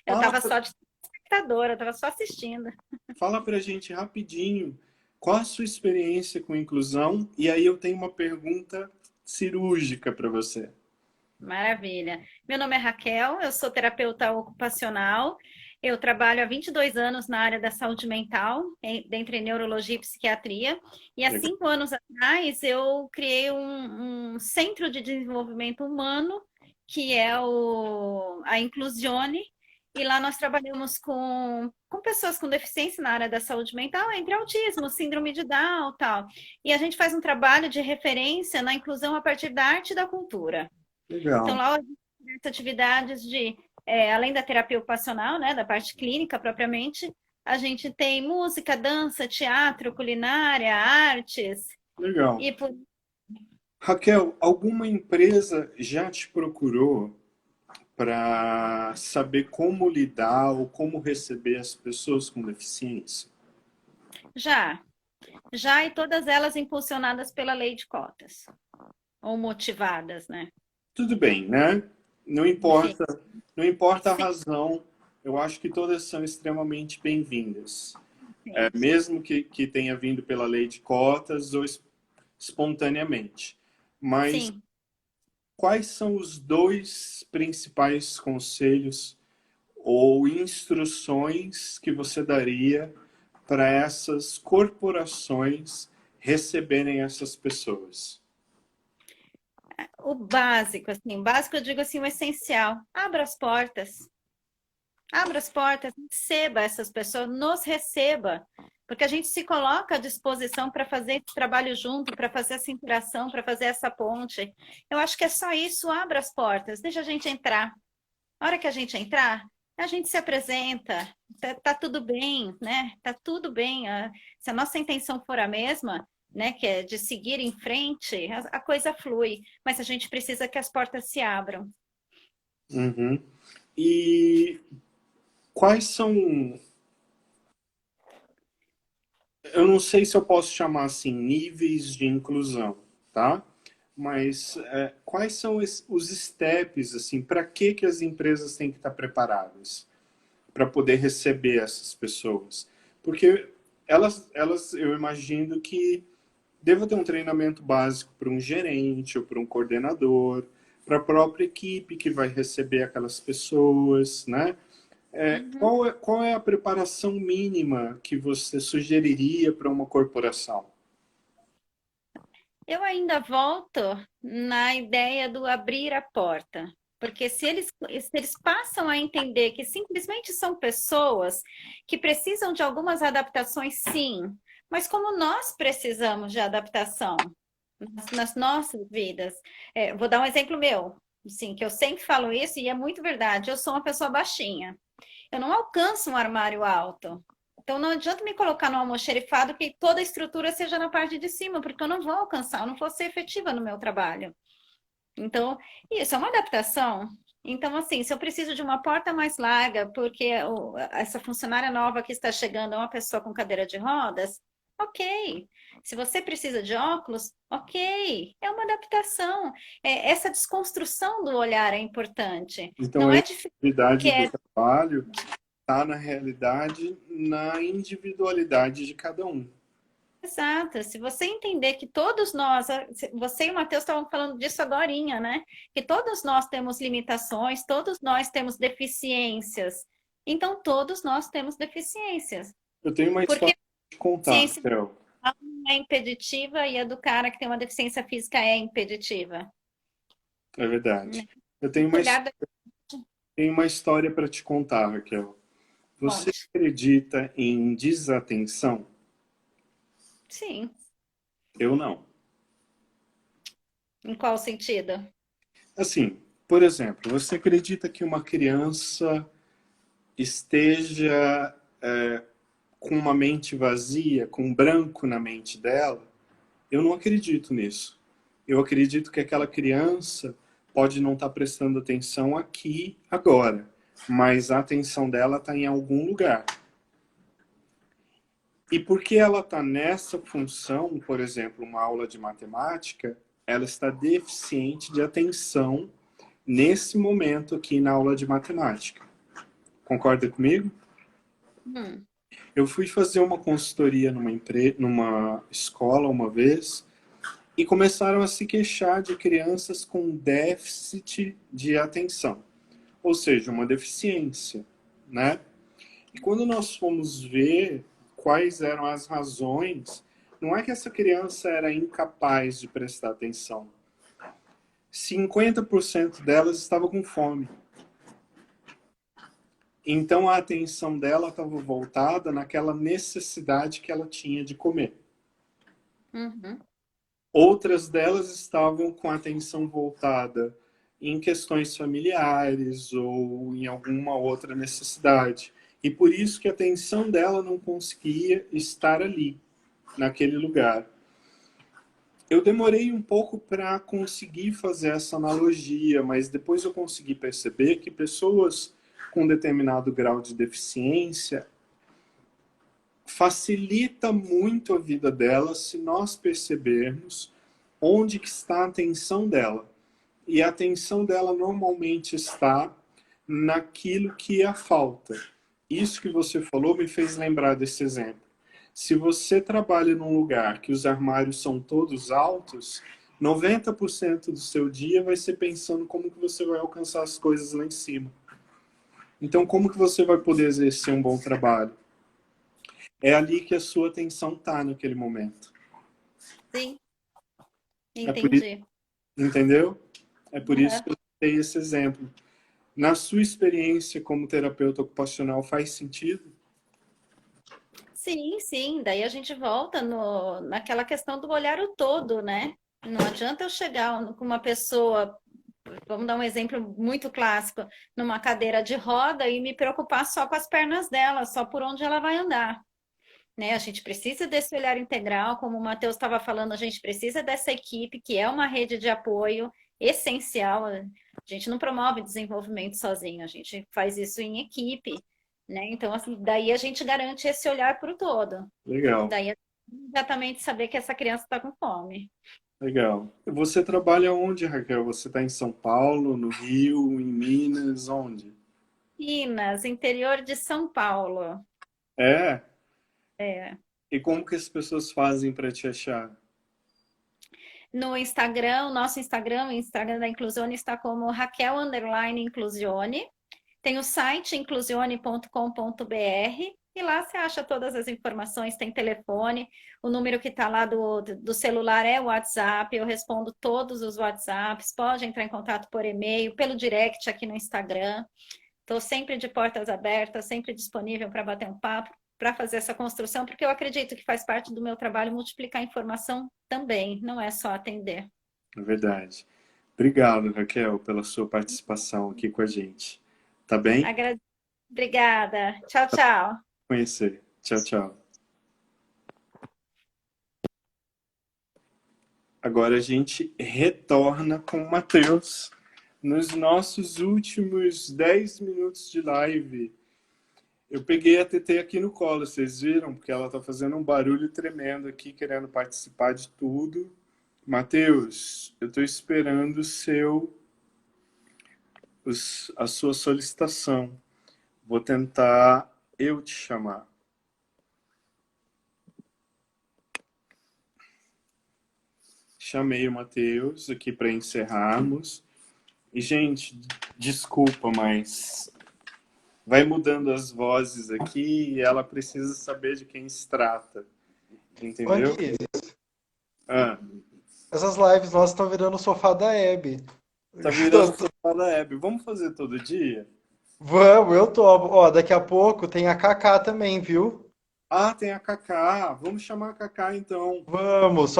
Speaker 3: Eu
Speaker 1: fala,
Speaker 3: tava só de espectadora, eu tava só assistindo.
Speaker 1: fala pra gente rapidinho qual a sua experiência com inclusão e aí eu tenho uma pergunta cirúrgica para você.
Speaker 3: Maravilha. Meu nome é Raquel, eu sou terapeuta ocupacional. Eu trabalho há 22 anos na área da saúde mental, dentre neurologia e psiquiatria. E há
Speaker 1: Legal.
Speaker 3: 5 anos atrás eu criei um centro de desenvolvimento humano, que é a Inclusione. E lá nós trabalhamos com pessoas com deficiência na área da saúde mental, entre autismo, síndrome de Down e tal. E a gente faz um trabalho de referência na inclusão a partir da arte e da cultura. Então,
Speaker 1: Legal.
Speaker 3: lá a gente tem atividades além da terapia ocupacional, né, da parte clínica propriamente, a gente tem música, dança, teatro, culinária, artes.
Speaker 1: Legal.
Speaker 3: E por...
Speaker 1: Raquel, alguma empresa já te procurou para saber como lidar ou como receber as pessoas com deficiência?
Speaker 3: Já, já e todas elas impulsionadas pela lei de cotas, ou motivadas, né?
Speaker 1: Tudo bem, né? Não
Speaker 3: Enfim,
Speaker 1: importa, não importa a
Speaker 3: sim,
Speaker 1: razão, eu acho que todas são extremamente bem-vindas.
Speaker 3: sim,
Speaker 1: Mesmo que tenha vindo pela lei de cotas ou espontaneamente. Mas
Speaker 3: sim.
Speaker 1: quais são os dois principais conselhos ou instruções que você daria para essas corporações receberem essas pessoas?
Speaker 3: O básico, assim, o básico eu digo assim, o essencial. Abra as portas. Abra as portas, receba essas pessoas, nos receba. Porque a gente se coloca à disposição para fazer esse trabalho junto, para fazer essa interação, para fazer essa ponte. Eu acho que é só isso, abra as portas, deixa a gente entrar. Na hora que a gente entrar, a gente se apresenta, tá tudo bem, né? Tá tudo bem. Se a nossa intenção for a mesma, né, que é de seguir em frente, a coisa flui. Mas a gente precisa que as portas se abram.
Speaker 1: Uhum. E quais são, eu não sei se eu posso chamar assim, níveis de inclusão, tá? Mas quais são os steps, assim, para que as empresas têm que estar preparadas para poder receber essas pessoas? Porque eu imagino que deva ter um treinamento básico para um gerente ou para um coordenador, para a própria equipe que vai receber aquelas pessoas, né?
Speaker 3: Uhum.
Speaker 1: Qual é a preparação mínima que você sugeriria para uma corporação?
Speaker 3: Eu ainda volto na ideia do abrir a porta. Porque se eles passam a entender que simplesmente são pessoas que precisam de algumas adaptações, sim, mas como nós precisamos de adaptação nas nossas vidas. Vou dar um exemplo meu, assim, que eu sempre falo isso e é muito verdade. Eu sou uma pessoa baixinha. Eu não alcanço um armário alto. Então não adianta me colocar no almoxerifado que toda a estrutura seja na parte de cima, porque eu não vou alcançar, eu não vou ser efetiva no meu trabalho. Então, isso é uma adaptação. Então, assim, se eu preciso de uma porta mais larga, porque essa funcionária nova que está chegando é uma pessoa com cadeira de rodas, ok. Se você precisa de óculos, ok. É uma adaptação. Essa desconstrução do olhar é importante.
Speaker 1: Então,
Speaker 3: Não
Speaker 1: a
Speaker 3: é difícil,
Speaker 1: efetividade do trabalho está, na realidade, na individualidade de cada um.
Speaker 3: exato. Se você entender que todos nós, você e o Matheus estavam falando disso agorinha, né? Que todos nós temos limitações, todos nós temos deficiências. Então, todos nós temos deficiências.
Speaker 1: Eu tenho uma
Speaker 3: Porque
Speaker 1: história para te
Speaker 3: a
Speaker 1: contar,
Speaker 3: ciência
Speaker 1: Theo.
Speaker 3: é impeditiva e a do cara que tem uma deficiência física é impeditiva.
Speaker 1: É
Speaker 3: Né?
Speaker 1: verdade. Eu
Speaker 3: Cuidar da
Speaker 1: tenho uma história para te contar, Raquel. Você
Speaker 3: fonte.
Speaker 1: acredita em desatenção?
Speaker 3: Sim.
Speaker 1: Eu não.
Speaker 3: Em qual sentido?
Speaker 1: Assim, por exemplo, você acredita que uma criança esteja com uma mente vazia, com um branco na mente dela? Eu não acredito nisso. Eu acredito que aquela criança pode não estar prestando atenção aqui, agora, mas a atenção dela está em algum lugar. E porque ela está nessa função, por exemplo, uma aula de matemática, ela está deficiente de atenção nesse momento aqui na aula de matemática. Concorda comigo?
Speaker 3: Hum,
Speaker 1: Eu fui fazer uma consultoria numa escola uma vez e começaram a se queixar de crianças com déficit de atenção, ou seja, uma deficiência, né? E quando nós fomos ver quais eram as razões, não é que essa criança era incapaz de prestar atenção. 50% delas estava com fome. Então a atenção dela estava voltada naquela necessidade que ela tinha de comer.
Speaker 3: uhum,
Speaker 1: Outras delas estavam com a atenção voltada em questões familiares ou em alguma outra necessidade. E por isso que a atenção dela não conseguia estar ali, naquele lugar. Eu demorei um pouco para conseguir fazer essa analogia, mas depois eu consegui perceber que pessoas com determinado grau de deficiência facilita muito a vida delas se nós percebermos onde que está a atenção dela. E a atenção dela normalmente está naquilo que é a falta. Isso que você falou me fez lembrar desse exemplo. Se você trabalha num lugar que os armários são todos altos, 90% do seu dia vai ser pensando como que você vai alcançar as coisas lá em cima. Então, como que você vai poder exercer um bom trabalho? É ali que a sua atenção está naquele momento.
Speaker 3: Sim,
Speaker 1: É por isso,
Speaker 3: entendi.
Speaker 1: entendeu? É por isso que eu dei esse exemplo. Na sua experiência como terapeuta ocupacional, faz sentido?
Speaker 3: Sim, sim. Daí a gente volta naquela questão do olhar o todo, né? Não adianta eu chegar com uma pessoa, vamos dar um exemplo muito clássico, numa cadeira de roda e me preocupar só com as pernas dela, só por onde ela vai andar. Né? A gente precisa desse olhar integral, como o Matheus estava falando, a gente precisa dessa equipe, que é uma rede de apoio essencial. A gente não promove desenvolvimento sozinho, a gente faz isso em equipe, né? Então, assim, daí a gente garante esse olhar para o todo.
Speaker 1: Legal,
Speaker 3: Daí é exatamente saber que essa criança está com fome.
Speaker 1: legal. Você trabalha onde, Raquel? Você está em São Paulo, no Rio, em Minas, onde?
Speaker 3: Minas, interior de São Paulo.
Speaker 1: É?
Speaker 3: É.
Speaker 1: E como que as pessoas fazem para te achar?
Speaker 3: No Instagram, o nosso Instagram, o Instagram da Inclusione está como Raquel_Inclusione. Tem o site inclusione.com.br e lá você acha todas as informações, tem telefone, o número que está lá do celular é o WhatsApp, eu respondo todos os WhatsApps, pode entrar em contato por e-mail, pelo direct aqui no Instagram. Estou sempre de portas abertas, sempre disponível para bater um papo, para fazer essa construção, porque eu acredito que faz parte do meu trabalho multiplicar informação também, não é só atender.
Speaker 1: É verdade. Obrigado, Raquel, pela sua participação aqui com a gente. Tá bem?
Speaker 3: Obrigada. Tchau, tchau.
Speaker 1: Conhecer. Tchau, tchau. Agora a gente retorna com o Matheus nos nossos últimos 10 minutos de live. Eu peguei a TT aqui no colo, vocês viram? Porque ela tá fazendo um barulho tremendo aqui, querendo participar de tudo. Matheus, eu tô esperando a sua solicitação. Vou tentar eu te chamar. Chamei o Matheus aqui para encerrarmos. E, gente, desculpa, mas vai mudando as vozes aqui e ela precisa saber de quem se trata. Entendeu?
Speaker 2: Aqui,
Speaker 1: Ah,
Speaker 2: essas lives nossas estão virando o sofá da Hebe.
Speaker 1: tá virando o sofá da Hebe. Vamos fazer todo dia?
Speaker 2: Vamos, eu topo. Ó, daqui a pouco tem a Kaká também, viu?
Speaker 1: Ah, tem a Cacá. Vamos chamar a Cacá, então.
Speaker 2: Vamos,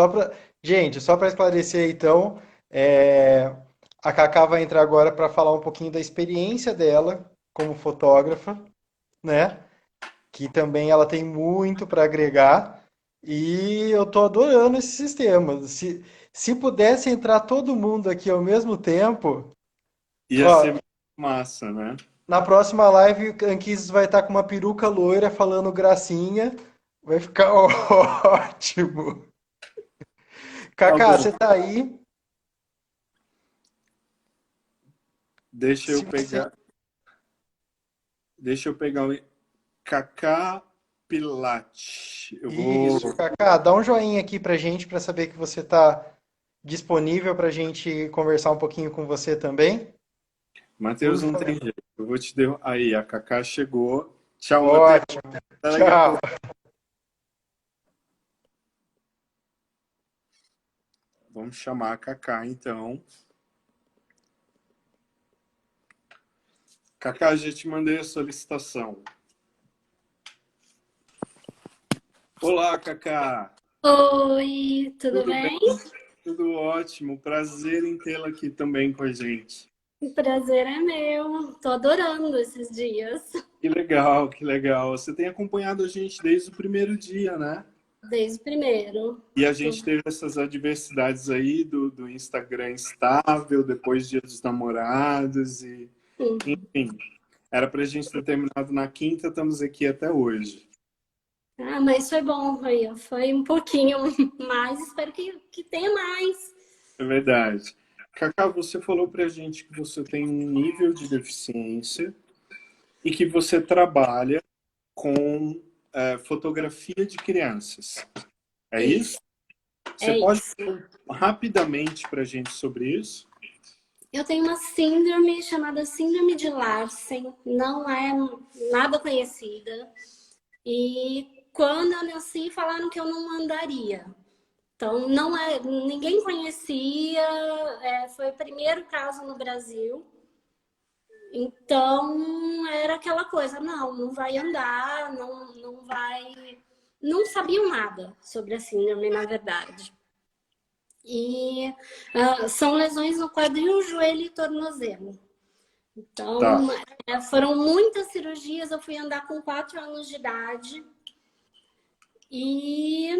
Speaker 2: Gente, só para esclarecer então, a Kaká vai entrar agora para falar um pouquinho da experiência dela como fotógrafa, né? Que também ela tem muito para agregar. E eu tô adorando esse sistema. Se pudesse entrar todo mundo aqui ao mesmo tempo,
Speaker 1: Ia
Speaker 2: ó,
Speaker 1: ser muito massa, né?
Speaker 2: na próxima live, o Anquises vai estar com uma peruca loira falando gracinha. Vai ficar ótimo.
Speaker 1: Tá
Speaker 2: Kaká,
Speaker 1: bom.
Speaker 2: você tá aí?
Speaker 1: Deixa eu
Speaker 2: Se você...
Speaker 1: pegar. Deixa eu pegar o Cacá Pilate. Eu vou.
Speaker 2: Isso, Kaká, dá um joinha aqui pra gente para saber que você tá disponível pra gente conversar um pouquinho com você também. Por
Speaker 1: Matheus, não tem
Speaker 2: favor.
Speaker 1: jeito. Eu vou te der. Aí, a Cacá chegou. Tchau, Matheus.
Speaker 2: Ótimo.
Speaker 1: Até daqui a
Speaker 2: Tchau.
Speaker 1: pouco. Vamos chamar a Cacá, então. Cacá, já te mandei a solicitação. Olá, Cacá.
Speaker 4: Oi, tudo
Speaker 1: Tudo
Speaker 4: bem?
Speaker 1: bem? Tudo ótimo. Prazer em tê-la aqui também com a gente.
Speaker 4: O prazer é meu. Tô adorando esses dias.
Speaker 1: Que legal, que legal. Você tem acompanhado a gente desde o primeiro dia, né?
Speaker 4: Desde o primeiro.
Speaker 1: E a gente teve essas adversidades aí do Instagram instável, depois Dia dos Namorados, e
Speaker 4: Sim.
Speaker 1: enfim. Era pra gente ter terminado na quinta, estamos aqui até hoje.
Speaker 4: Ah, mas foi bom, foi um pouquinho mais. Espero que tenha mais.
Speaker 1: É verdade. Cacá, você falou pra gente que você tem um nível de deficiência e que você trabalha com fotografia de crianças. É isso? Você
Speaker 4: É
Speaker 1: pode
Speaker 4: isso.
Speaker 1: falar rapidamente pra gente sobre isso?
Speaker 4: Eu tenho uma síndrome chamada Síndrome de Larsen. Não é nada conhecida. E quando eu nasci, falaram que eu não andaria. Então, ninguém conhecia, foi o primeiro caso no Brasil. Então, era aquela coisa, não vai andar, não vai... Não sabiam nada sobre a síndrome, na verdade. E são lesões no quadril, joelho e tornozelo.
Speaker 1: Tá.
Speaker 4: Então, foram muitas cirurgias, eu fui andar com 4 anos de idade. E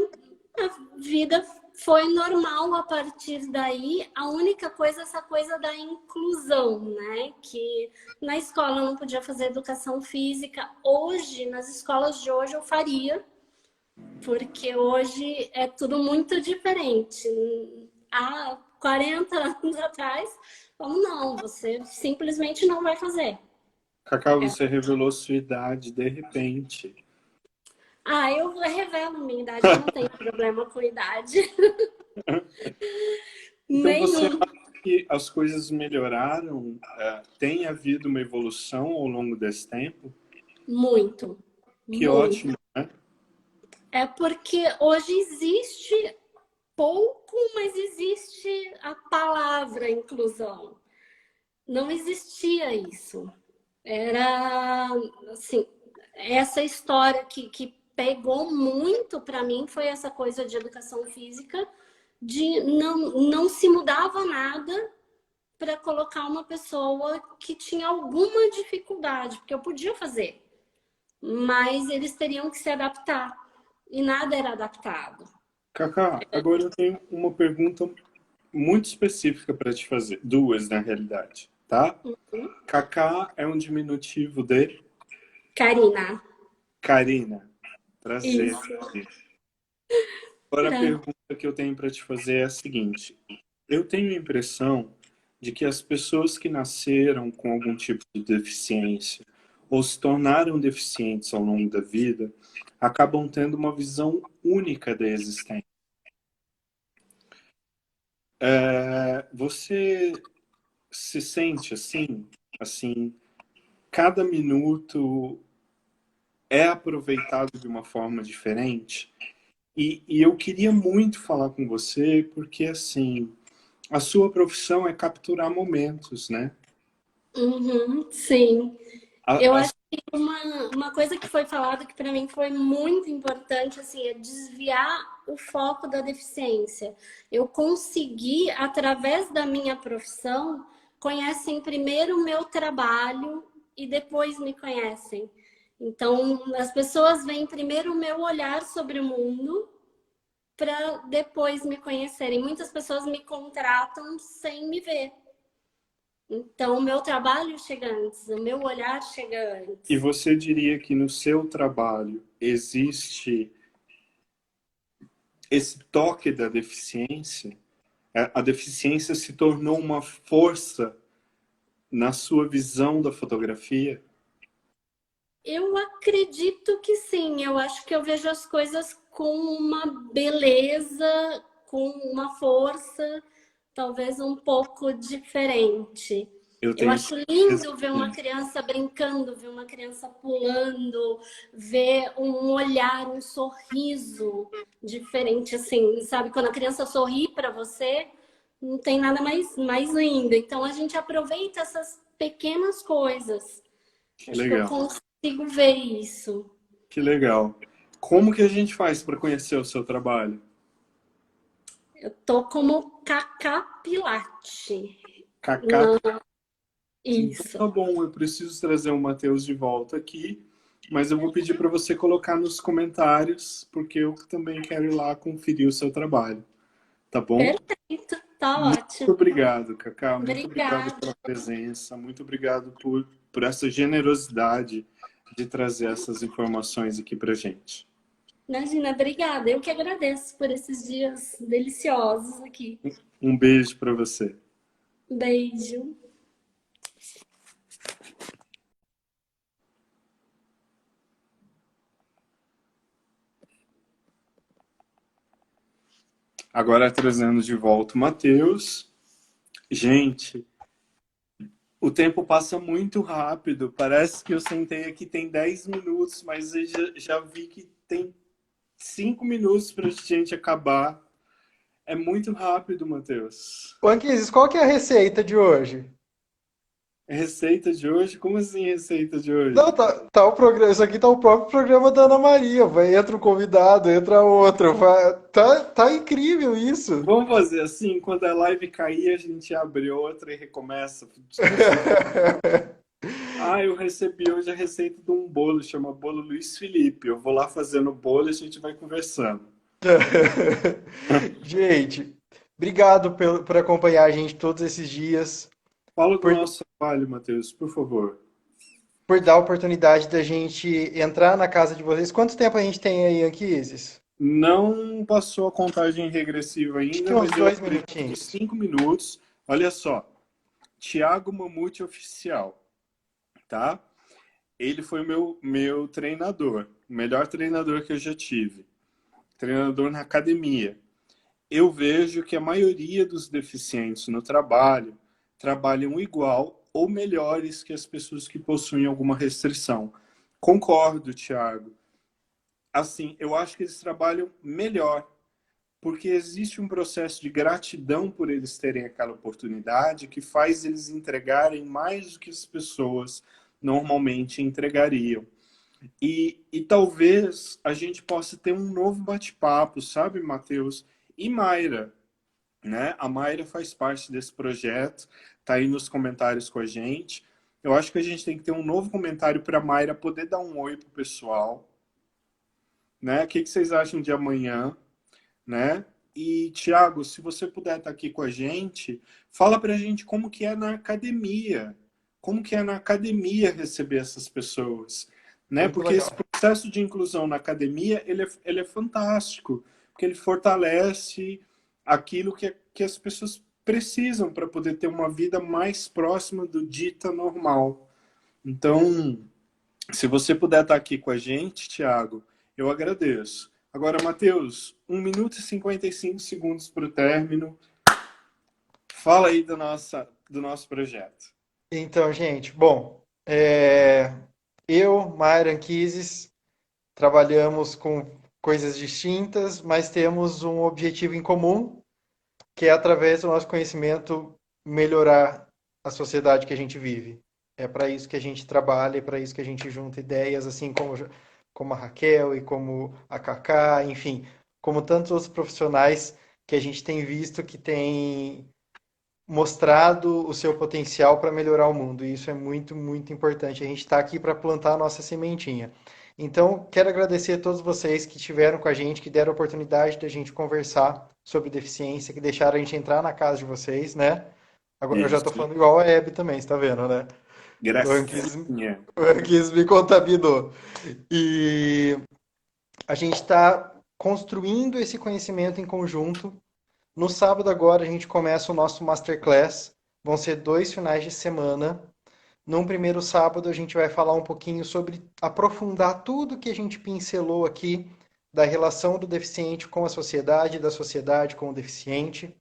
Speaker 4: a vida foi normal a partir daí. A única coisa, essa coisa da inclusão, né? Que na escola eu não podia fazer educação física. Hoje, nas escolas de hoje, eu faria, porque hoje é tudo muito diferente. Há 40 anos atrás, como não, você simplesmente não vai fazer.
Speaker 1: Cacá, você revelou sua idade de repente.
Speaker 4: Ah, eu revelo minha idade, eu não tenho problema com idade.
Speaker 1: Então você
Speaker 4: Nenhum.
Speaker 1: acha que as coisas melhoraram? Tem havido uma evolução ao longo desse tempo?
Speaker 4: Muito.
Speaker 1: Que
Speaker 4: Muito.
Speaker 1: ótimo, né?
Speaker 4: É porque hoje existe pouco, mas existe a palavra inclusão. Não existia isso. Era, assim, essa história que pegou muito para mim foi essa coisa de educação física, de não se mudava nada para colocar uma pessoa que tinha alguma dificuldade, porque eu podia fazer, mas eles teriam que se adaptar e nada era adaptado.
Speaker 1: Cacá, agora eu tenho uma pergunta muito específica para te fazer. Duas, na realidade, tá? Cacá é um diminutivo de
Speaker 4: Karina.
Speaker 1: Karina. Prazer.
Speaker 4: Isso.
Speaker 1: Agora a
Speaker 4: Tá.
Speaker 1: pergunta que eu tenho para te fazer é a seguinte. Eu tenho a impressão de que as pessoas que nasceram com algum tipo de deficiência ou se tornaram deficientes ao longo da vida acabam tendo uma visão única da existência. Você se sente assim, cada minuto é aproveitado de uma forma diferente? E eu queria muito falar com você porque, assim, a sua profissão é capturar momentos, né?
Speaker 4: Uhum, sim.
Speaker 1: A-
Speaker 4: Eu
Speaker 1: as-
Speaker 4: acho que uma coisa que foi falada que para mim foi muito importante assim, é desviar o foco da deficiência. Eu consegui, através da minha profissão, conhecem primeiro o meu trabalho e depois me conhecem. Então, as pessoas veem primeiro o meu olhar sobre o mundo para depois me conhecerem. Muitas pessoas me contratam sem me ver. Então, o meu trabalho chega antes, o meu olhar chega
Speaker 1: E
Speaker 4: antes.
Speaker 1: você diria que no seu trabalho existe esse toque da deficiência? A deficiência se tornou uma força na sua visão da fotografia?
Speaker 4: Eu acredito que sim, eu acho que eu vejo as coisas com uma beleza, com uma força, talvez um pouco diferente.
Speaker 1: Eu
Speaker 4: Eu
Speaker 1: tenho
Speaker 4: acho
Speaker 1: certeza
Speaker 4: lindo ver
Speaker 1: que
Speaker 4: uma
Speaker 1: sim.
Speaker 4: criança brincando, ver uma criança pulando, ver um olhar, um sorriso diferente, assim, sabe? Quando a criança sorri para você, não tem nada mais lindo. Então a gente aproveita essas pequenas coisas.
Speaker 1: Que
Speaker 4: Acho que eu
Speaker 1: legal,
Speaker 4: consigo ver isso.
Speaker 1: que legal. Como que a gente faz para conhecer o seu trabalho?
Speaker 4: Eu tô como Cacá Pilate.
Speaker 1: Cacá, Então
Speaker 4: Isso.
Speaker 1: tá bom, eu preciso trazer o Matheus de volta aqui, mas eu vou pedir para você colocar nos comentários, porque eu também quero ir lá conferir o seu trabalho, tá bom?
Speaker 4: Perfeito. Tá
Speaker 1: Muito
Speaker 4: ótimo.
Speaker 1: obrigado, Cacá. Muito obrigado
Speaker 4: Obrigada.
Speaker 1: pela presença. Muito obrigado por essa generosidade de trazer essas informações aqui pra gente.
Speaker 4: Imagina, obrigada. Eu que agradeço por esses dias deliciosos aqui.
Speaker 1: Um beijo para você.
Speaker 4: Beijo.
Speaker 1: Agora trazendo de volta o Matheus. Gente, o tempo passa muito rápido. Parece que eu sentei aqui tem 10 minutos, mas eu já vi que tem 5 minutos para a gente acabar. É muito rápido, Matheus.
Speaker 2: Ô, Anquises, qual que é a receita de hoje?
Speaker 1: Receita de hoje? Como assim receita de hoje?
Speaker 2: Não, tá o programa, isso aqui tá o próprio programa da Ana Maria. Entra um convidado, entra outro. Tá incrível isso.
Speaker 1: Vamos fazer assim, quando a live cair, a gente abre outra e recomeça. Eu recebi hoje a receita de um bolo, chama bolo Luiz Felipe. Eu vou lá fazendo o bolo e a gente vai conversando.
Speaker 2: Gente, obrigado por acompanhar a gente todos esses dias,
Speaker 1: Fala do
Speaker 2: por,
Speaker 1: nosso trabalho, Matheus, por favor.
Speaker 2: por dar a oportunidade da gente entrar na casa de vocês. Quanto tempo a gente tem aí, Anquises?
Speaker 1: Não passou a contagem regressiva
Speaker 2: Acho que
Speaker 1: ainda,
Speaker 2: uns
Speaker 1: mas eu
Speaker 2: 2
Speaker 1: acredito que
Speaker 2: minutinhos.
Speaker 1: 5 minutos. Olha só, Thiago Mamute Oficial, tá? Ele foi o meu treinador, o melhor treinador que eu já tive. Treinador na academia. Eu vejo que a maioria dos deficientes no trabalho trabalham igual ou melhores que as pessoas que possuem alguma restrição. Concordo, Thiago. Assim, eu acho que eles trabalham melhor, porque existe um processo de gratidão por eles terem aquela oportunidade que faz eles entregarem mais do que as pessoas normalmente entregariam. E talvez a gente possa ter um novo bate-papo, sabe, Matheus? E Mayra, né? A Mayra faz parte desse projeto, tá aí nos comentários com a gente. Eu acho que a gente tem que ter um novo comentário para a Mayra poder dar um oi pro pessoal, né? O que vocês acham de amanhã, né? E, Thiago, se você puder estar aqui com a gente, fala pra gente como que é na academia. Como que é na academia receber essas pessoas, né?
Speaker 2: Muito
Speaker 1: Porque
Speaker 2: legal.
Speaker 1: esse processo de inclusão na academia, ele é fantástico, porque ele fortalece aquilo que as pessoas precisam para poder ter uma vida mais próxima do dita normal. Então, se você puder estar aqui com a gente, Thiago, eu agradeço. Agora, Matheus, 1 minuto e 55 segundos para o término. Fala aí do nosso projeto.
Speaker 2: Então, gente, bom, eu, Mayra Anquises, trabalhamos com coisas distintas, mas temos um objetivo em comum, que é, através do nosso conhecimento, melhorar a sociedade que a gente vive. É para isso que a gente trabalha, é para isso que a gente junta ideias, assim como a Raquel e como a Cacá, enfim, como tantos outros profissionais que a gente tem visto que têm mostrado o seu potencial para melhorar o mundo. E isso é muito, muito importante. A gente está aqui para plantar a nossa sementinha. Então, quero agradecer a todos vocês que estiveram com a gente, que deram a oportunidade de a gente conversar sobre deficiência, que deixaram a gente entrar na casa de vocês, né? Agora eu já estou
Speaker 1: Isso.
Speaker 2: falando igual a Hebe também, você tá vendo, né?
Speaker 1: Gracinha.
Speaker 2: O Anquises me contaminou. E a gente está construindo esse conhecimento em conjunto. No sábado agora a gente começa o nosso Masterclass. Vão ser 2 finais de semana. Num primeiro sábado a gente vai falar um pouquinho sobre aprofundar tudo que a gente pincelou aqui da relação do deficiente com a sociedade, da sociedade com o deficiente.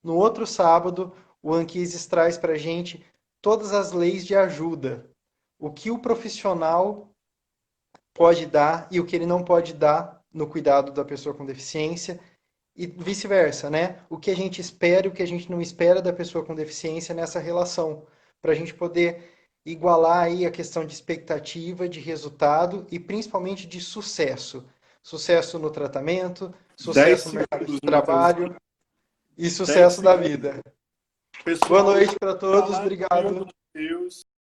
Speaker 2: No outro sábado, o Anquises traz para a gente todas as leis de ajuda. O que o profissional pode dar e o que ele não pode dar no cuidado da pessoa com deficiência. E vice-versa, né? O que a gente espera e o que a gente não espera da pessoa com deficiência nessa relação, para a gente poder igualar aí a questão de expectativa, de resultado e principalmente de sucesso. Sucesso no tratamento,
Speaker 1: 10
Speaker 2: sucesso no mercado de
Speaker 1: segundos,
Speaker 2: trabalho e
Speaker 1: 10
Speaker 2: sucesso da
Speaker 1: segundos.
Speaker 2: vida.
Speaker 1: Pessoal,
Speaker 2: Boa noite para
Speaker 1: tá
Speaker 2: todos,
Speaker 1: lá no
Speaker 2: obrigado.
Speaker 1: Deus.